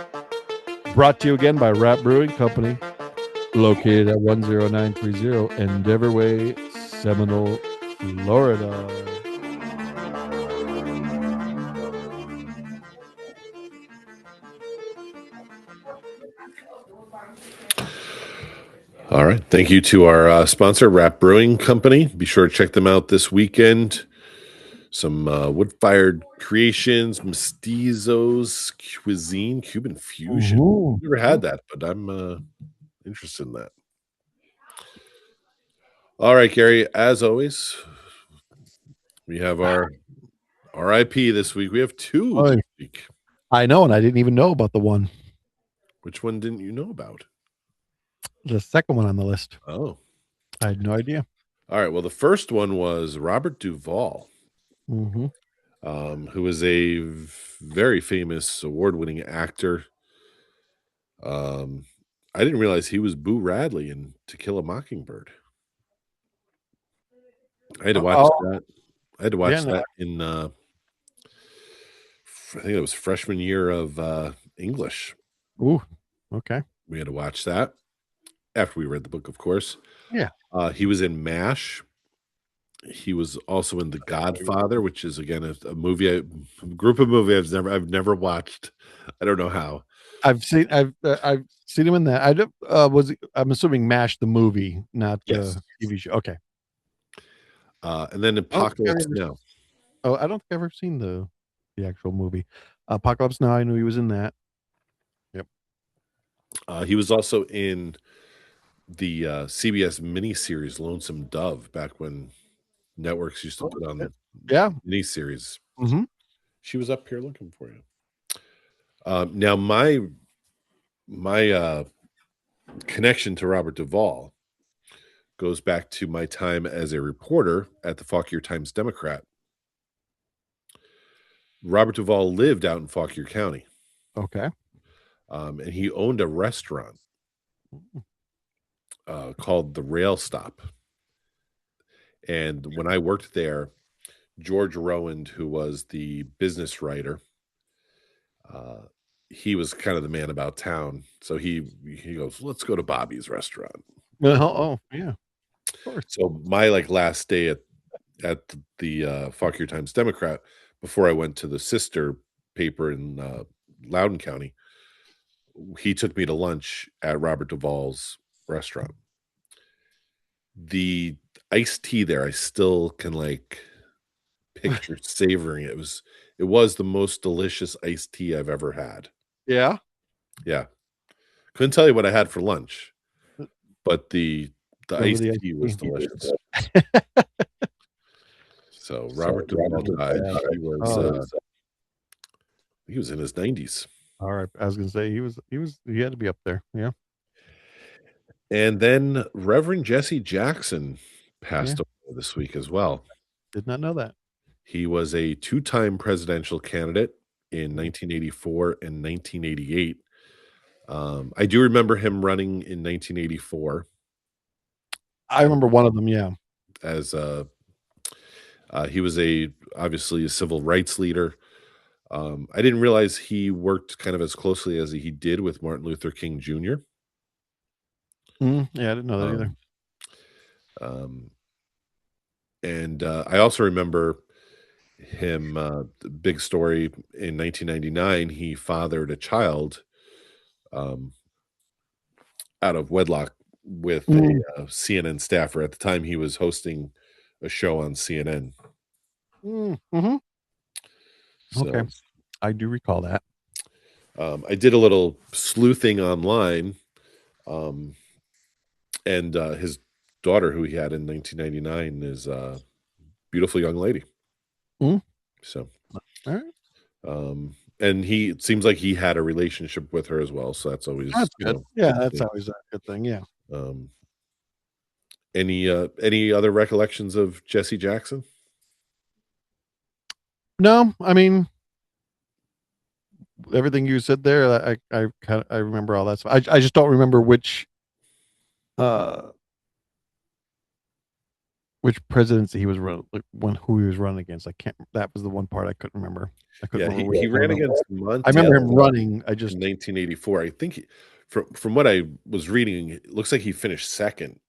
Brought to you again by Rap Brewing Company, located at 10930 Endeavor Way, Seminole, Florida. All right. Thank you to our sponsor, Rap Brewing Company. Be sure to check them out this weekend. Some wood-fired creations, mestizos, cuisine, Cuban fusion. Ooh. Never had that, but I'm interested in that. All right, Gary. As always, we have our RIP this week. We have two Oh, this week. I know, and I didn't even know about the one, Which one didn't you know about? the second one on the list. Oh, I had no idea. all right. Well, the first one was Robert Duvall, Mm-hmm. who was a very famous award-winning actor. I didn't realize he was Boo Radley in To Kill a Mockingbird. I had to watch Oh, that. I had to yeah. watch No. that in I think it was freshman year of English. Ooh. Okay. We had to watch that after we read the book, of course. Yeah. He was in MASH. He was also in The Godfather, which is again a movie, a group of movies I've never watched. I don't know how. I've seen him in that. I don't, I'm assuming Mash the movie, not Yes. the TV show. Okay. And then I don't think I've Apocalypse ever, Now. oh, I don't think I've ever seen the actual movie. Apocalypse Now. I knew he was in that. Yep. He was also in the CBS miniseries Lonesome Dove back when networks used to put on Yeah. mini series. Mhm. She was up here looking for you. Now my connection to Robert Duvall goes back to my time as a reporter at the Fauquier Times Democrat. Robert Duvall lived out in Fauquier County, Okay. and he owned a restaurant called the Rail Stop. And when I worked there, George Rowand, who was the business writer, uh, he was kind of the man about town. So he goes, "Let's go to Bobby's restaurant." Oh, yeah, of course. So my last day at the Fauquier Times Democrat before I went to the sister paper in Loudoun County, he took me to lunch at Robert Duvall's restaurant. The iced tea there, I still can picture savoring it. It was the most delicious iced tea I've ever had. Yeah. Yeah. Couldn't tell you what I had for lunch, but the Remember iced the tea was ice cream? delicious. So So, Robert Duvall died. yeah. He was Oh, he was in his 90s. alright. I was gonna say he had to be up there. Yeah. And then Reverend Jesse Jackson Yeah. passed away this week as well. Did not know that. He was a two-time presidential candidate in Mm. 1984 and 1988. I do remember him running in 1984 I remember one of them, yeah. as he was obviously a civil rights leader. I didn't realize he worked kind of as closely as he did with Martin Luther King Jr. Yeah, I didn't know that either. Um, um, and I also remember him. The big story in 1999. He fathered a child um, out of wedlock with Mm, a CNN staffer. At the time, he was hosting a show on CNN. mhm. Okay. So I do recall that. I did a little sleuthing online, um, and his daughter, who he had in 1999, is a beautiful young lady. Mm, So, alright. and it seems like he had a relationship with her as well. So that's always, That's good. Yeah, good to that's see. always a good thing, yeah. Um, any other recollections of Jesse Jackson? No, I mean, everything you said there, I remember all that stuff. I just don't remember uh, which presidency he was running, like, who he was running against. I can't that was the one part I couldn't remember. I couldn't Yeah, remember he which one ran of them. against I remember Montiel him running, in 1984. I think from what I was reading, it looks like he finished second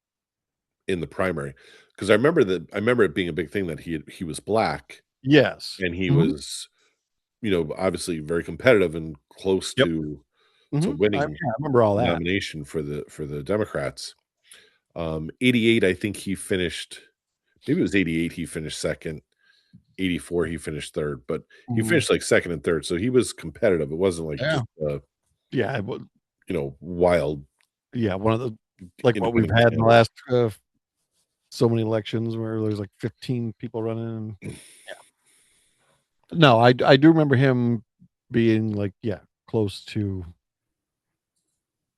in the primary, because I remember it being a big thing that he was black, yes. and he Mhm. was, obviously very competitive and close Yep. to winning I remember all the that. nomination for the Democrats. 88, I think he finished, maybe it was 88 he finished second, 84 he finished third, but he Mhm. finished second and third, so he was competitive. It wasn't Yeah. just Yeah, it was wild yeah, one of the like what we've independent had in the candidate. last, so many elections where there's, like, 15 people running and yeah. No, I do remember him being, like, yeah, close to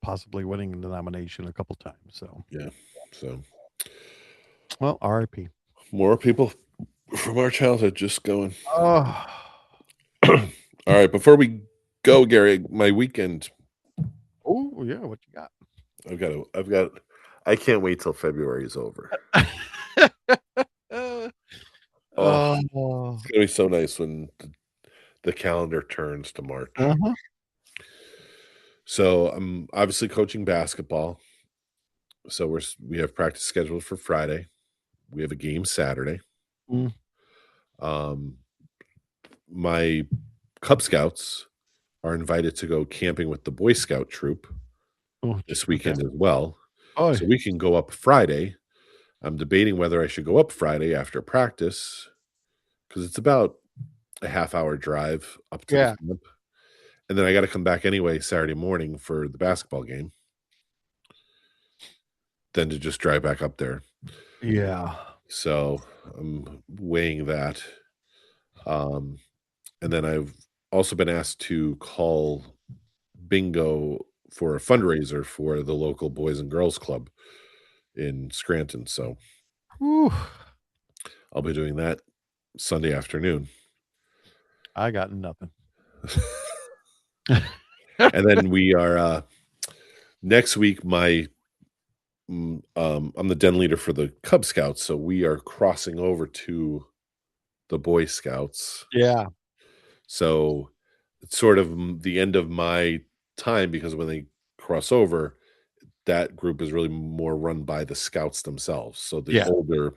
possibly winning the nomination a couple times, so, Yeah. So well, RIP. more people from our childhood just going. Oh. All right, before we go, Gary, my weekend, Oh, yeah, what you got? I've got I can't wait till February is over. Oh, Oh. it's gonna be so nice when the calendar turns to March. Uh-huh. So I'm obviously coaching basketball. So we have practice scheduled for Friday. We have a game Saturday. Mm. Um, my Cub Scouts are invited to go camping with the Boy Scout troop Oh, this okay. weekend as well. Oh, So we can go up Friday. I'm debating whether I should go up Friday after practice, because it's about a half-hour drive up to the yeah. camp, and then I gotta come back anyway Saturday morning for the basketball game, then to just drive back up there. Yeah. So I'm weighing that. Um, and then I've also been asked to call bingo for a fundraiser for the local Boys and Girls Club in Scranton. So Whew, I'll be doing that Sunday afternoon. I got nothing. And then we are next week. I'm the den leader for the Cub Scouts, so we are crossing over to the Boy Scouts. Yeah, So it's sort of the end of my time because when they cross over, that group is really more run by the scouts themselves. So the yeah. older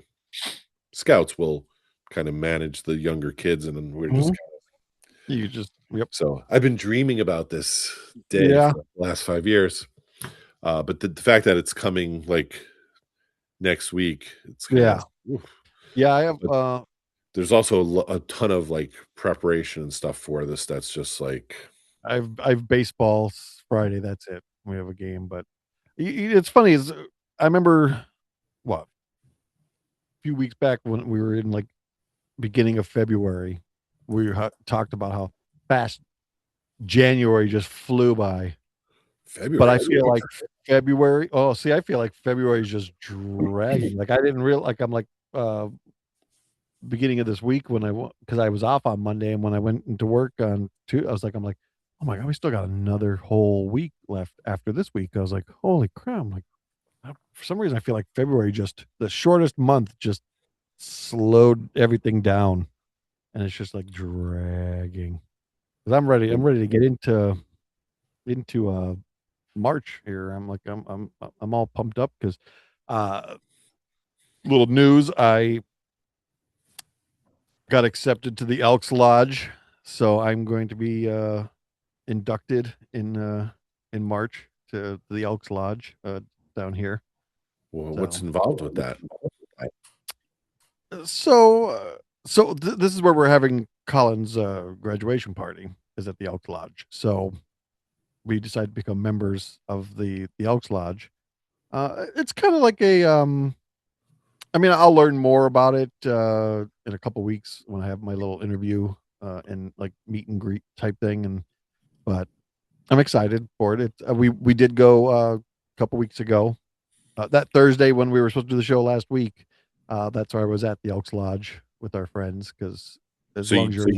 scouts will kind of manage the younger kids, and then we're just Mhm. You just yep. so I've been dreaming about this day Yeah, for the last 5 years. But the fact that it's coming like next week, it's kind yeah. of, Yeah, I have, but there's also a ton of like preparation and stuff for this. That's just like, I've baseball Friday, that's it. We have a game, but it's funny is I remember what, a few weeks back when we were in like beginning of February, we talked about how fast January just flew by. But February I is feel over. like February, oh, see, I feel like February is just dragging. Like I didn't real like I'm like beginning of this week when because I was off on Monday and when I went into work on two, I was like, I'm like, oh my God, we still got another whole week left after this week. I was like, holy crap. I'm like, for some reason, I feel like February just the shortest month just slowed everything down and it's just like dragging. Cause I'm ready to get into March here. I'm like, I'm all pumped up because, uh, little news, I got accepted to the Elks Lodge, so I'm going to be inducted in March to the Elks Lodge down here. Well, what's So, involved with that? so, this is where we're having Colin's graduation party is at the Elks Lodge. So we decided to become members of the Elks Lodge. It's kind of like a I mean, I'll learn more about it in a couple weeks when I have my little interview and like meet and greet type thing. And but I'm excited for it. We did go a couple weeks ago. That Thursday when we were supposed to do the show last week. That's where I was at the Elks Lodge with our friends because as So long as you're,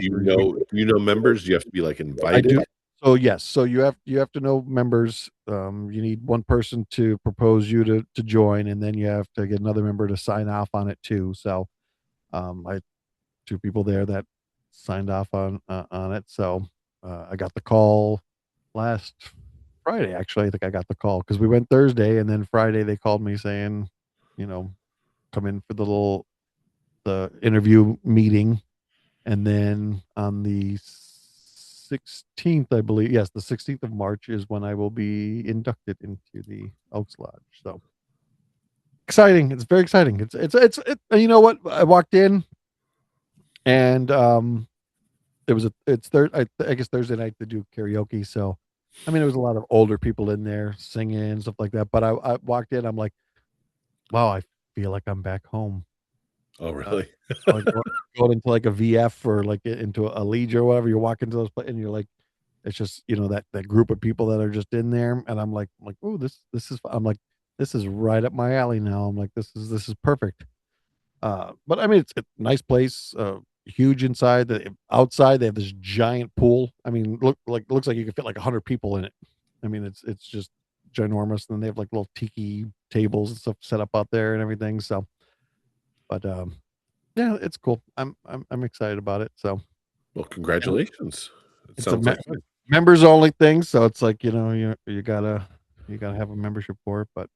you know members, do you have to be like I do. invited? So yes, so you have to know members. You need one person to propose you to join, and then you have to get another member to sign off on it too. So I two people there that signed off on it. So I got the call last Friday. Actually, I think I got the call because we went Thursday, and then Friday they called me saying, you know, come in for the interview meeting, and then on the 16th, I believe, yes, the 16th of March is when I will be inducted into the Elks Lodge. So exciting! It's very exciting. You know what? I walked in and there was a it's third I guess Thursday night to do karaoke. So I mean, there was a lot of older people in there singing and stuff like that. But I walked in, I'm like, wow, I feel like I'm back home. Oh, Uh, really? like going into like a VF or like into a Legion or whatever. You walk into those and you're like, it's just that group of people that are just in there, and I'm like, oh, this is I'm like, this is right up my alley now. I'm like, this is perfect. But I mean, it's a nice place, huge inside. The outside, they have this giant pool. I mean, looks like you could fit like 100 people in it. I mean, it's just ginormous. And then they have like little tiki tables and stuff set up out there and everything. So, but yeah, it's cool. I'm excited about it. So, Well, and congratulations. It it's a sounds like fun. members only thing. So it's like you gotta have a membership for it. But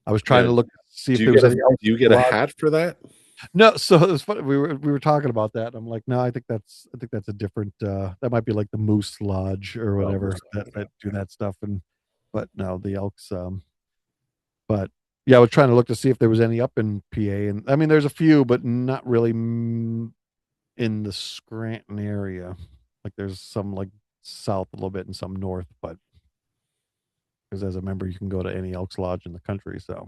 I was trying Yeah. to look see if Do you there was get a any else do you get a hat for that? No, so it was funny. We were talking about that. I'm like, no, I think that's a different that might be like the Moose Lodge or Oh, whatever most that do that stuff and but no, the Elks but yeah, I was trying to look to see if there was any up in PA and I mean there's a few but not really in the Scranton area. Like there's some like south a little bit and some north, but because as a member, you can go to any Elks Lodge in the country. So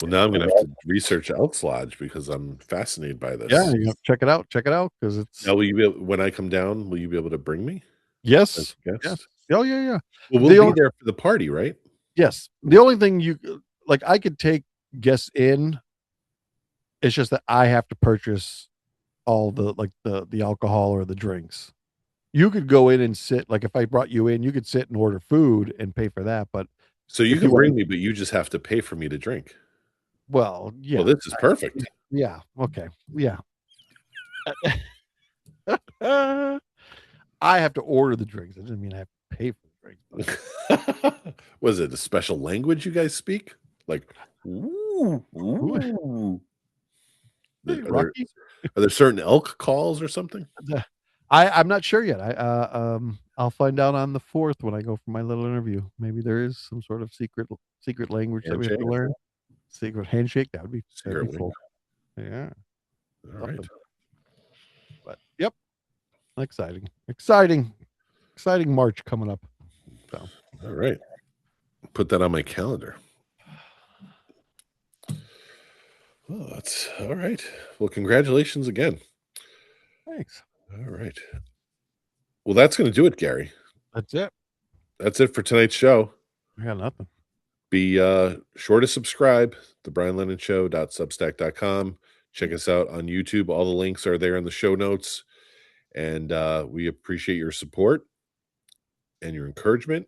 Well, now I'm gonna have to research Elks Lodge because I'm fascinated by yeah, this. you have to check it out. Check it out because Now, it's will you be able when I come down, will you be able to bring me as yes, a yeah, guest? oh yeah, yeah. Well, we'll The be only there for the party, right? yes, the only thing like I could take guests in. It's just that I have to purchase all the like the alcohol or the drinks. You could go in and sit, like, if I brought you in, you could sit and order food and pay for that, but So you if you can want bring me, but you just have to pay for me to drink. well, Well, yeah, this is perfect. yeah, okay, yeah. I have to order the drinks, that doesn't mean I have to pay for the drinks, but Was it a special language you guys speak? Like, "Ooh, who ooh." hey, Are there Rocky? are there certain elk calls or something? The I'm not sure yet, I'll find out on the 4th when I go for my little interview. Maybe there is some sort of secret language that we have to Handshake? learn. Secret handshake, that'd be Secret wink? cool. Yeah, Alright. something, but yep, exciting, exciting, exciting March coming up, so Alright. Put that on my calendar. Oh, that's alright. Well, congratulations again. thanks. Alright. Well, that's gonna do it, Gary. That's it. That's it for tonight's show. I got nothing. Be, sure to subscribe, thebrianlennonshow.substack.com. Check us out on YouTube. All the links are there in the show notes, and, we appreciate your support and your encouragement.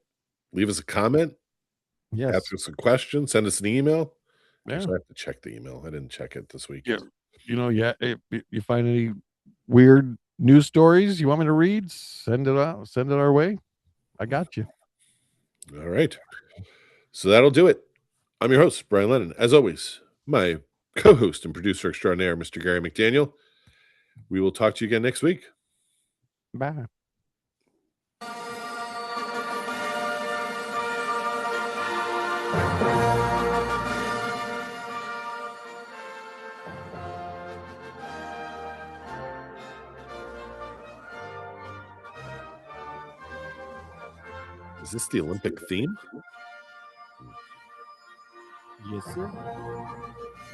Leave us a comment, ask Yes. us a question, send us an email. Yeah. Actually, I have to check the email. I didn't check it this week. Yeah. Yeah, if you find any weird news stories you want me to read, send it our way. I got you. All right. So that'll do it. I'm your host, Brian Lennon. As always, my co-host and producer extraordinaire, Mr. Gary McDaniel. We will talk to you again next week. Bye. Is this the Olympic theme? Yes, sir.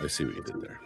I see what you did there.